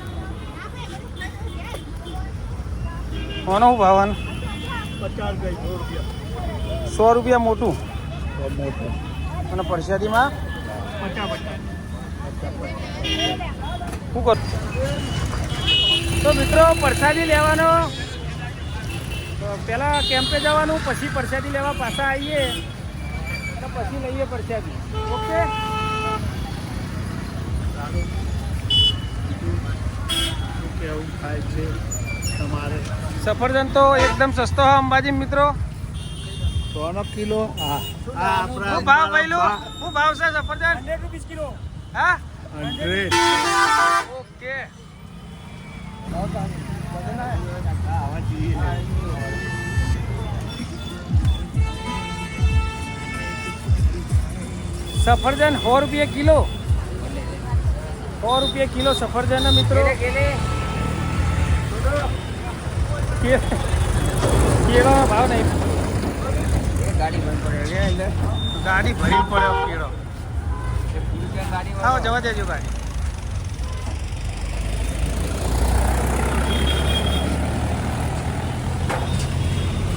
કોનો ભાવન 100 રૂપિયા મોટું અને પ્રસાદીમાં 50 શું કર તો મિત્રો પ્રસાદી લેવાનો પહેલા કેમ્પે જવાનું પછી પ્રસાદી લેવા પાછા આવીએ તો પછી લઈએ પ્રસાદી ઓકે કેવું થાય છે તમારે સફરજન તો એકદમ સસ્તો હા અંબાજી મિત્રો 100 કિલો હા આપણા શું ભાવ ભાઈલું શું ભાવ છે સફરજન 100 રૂપિયા કિલો હા 100 ઓકે સફરજન 100 રૂપિયા કિલો 100 રૂપિયા કિલો સફરજન મિત્રો કેળો ભાવ નહીં ગાડી ભરી પડે ગાડી ભરી પડે કેળો આવો જવા દેજો ગાડી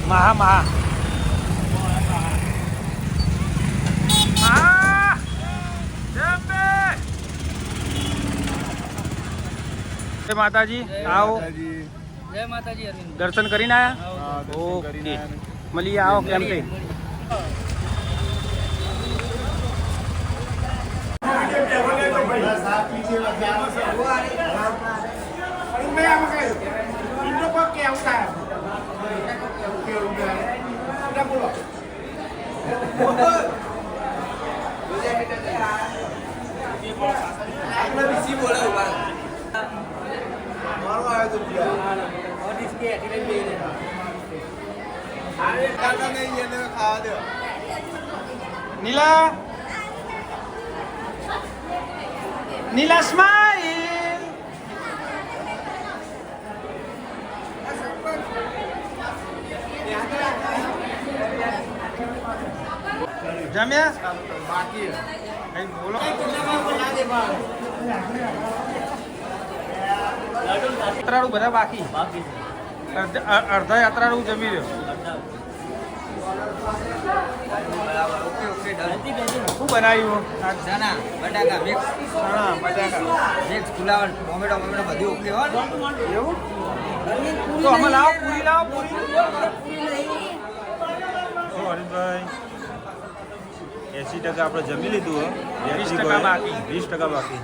મહા મહા જય માતાજી આવો જય માતાજી અરવિંદ દર્શન કરીને આયા ઓકે મળીએ આવો કેમ્પે નીલા નીલા સ્માઈલ જમ્યા બાકી બોલો યાત્રાળુ બધા બાકી અડધા યાત્રાળુ જમી રહ્યો શું બનાવ્યું ચણા બટાકા મિક્સ ચણા બટાકા મિક્સ ફુલાવર ટોમેટો ટોમેટો બધું ઓકે હોય એવું તો અમે લાવો પૂરી લાવો પૂરી હરીશભાઈ 80% આપણે જમી લીધું 20% બાકી 20% બાકી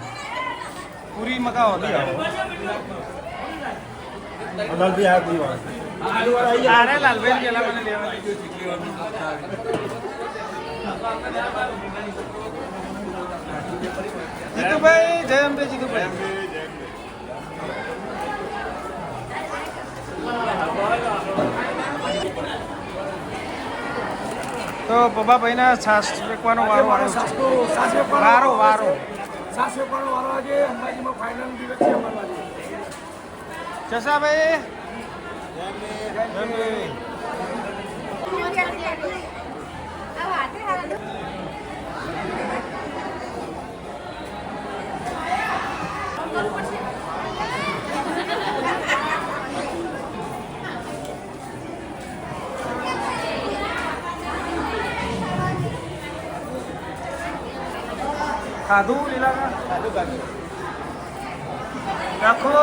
પૂરી મગાવો અરે લાલભાઈ પેલા મને લેવા જીતુભાઈ જય અંબે જીતુભાઈ તો પપ્પાભાઈ ના છાસ ફેંકવાનો વારો આવ્યો છે વારો વારો છાસ ફેંકવાનો વારો આજે અંબાજીમાં ફાઇનલ દિવસ છે જસાભાઈ ખાધું લીલા ખાધું ખાધું રાખો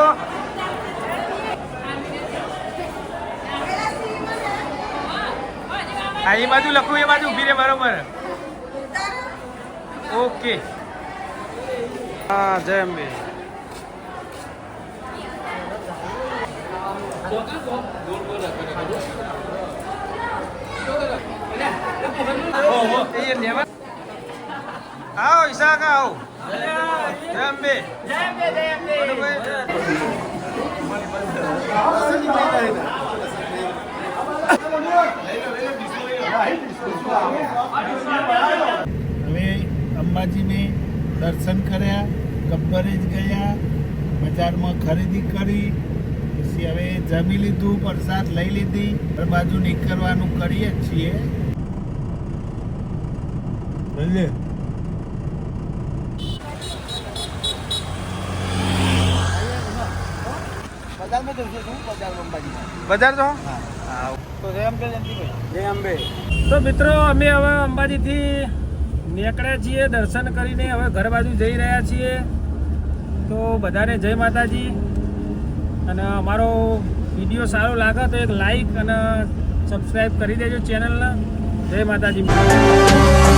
હા એ બાજુ લખું એ બાજુ ઊભી રે બરોબર ઓકે હા જય અંબે આવો ઈશાક આવો જય અંબે જય અંબે જય અંબે દર્શન કર્યા, ગબ્બરે જ ગયા, બજારમાં ખરીદી કરી, પછી હવે જમી લીધું, પ્રસાદ લઈ લીધી, ઘર બાજુ નીકળવાનું કરીએ જ છીએ. બજાર તો તો મિત્રો અમે હવે અંબાજીથી નીકળ્યા છીએ, દર્શન કરીને હવે ઘર બાજુ જઈ રહ્યા છીએ. તો બધાને જય માતાજી. અને અમારો વિડીયો સારો લાગે તો એક લાઈક અને સબસ્ક્રાઈબ કરી દેજો ચેનલને. જય માતાજી.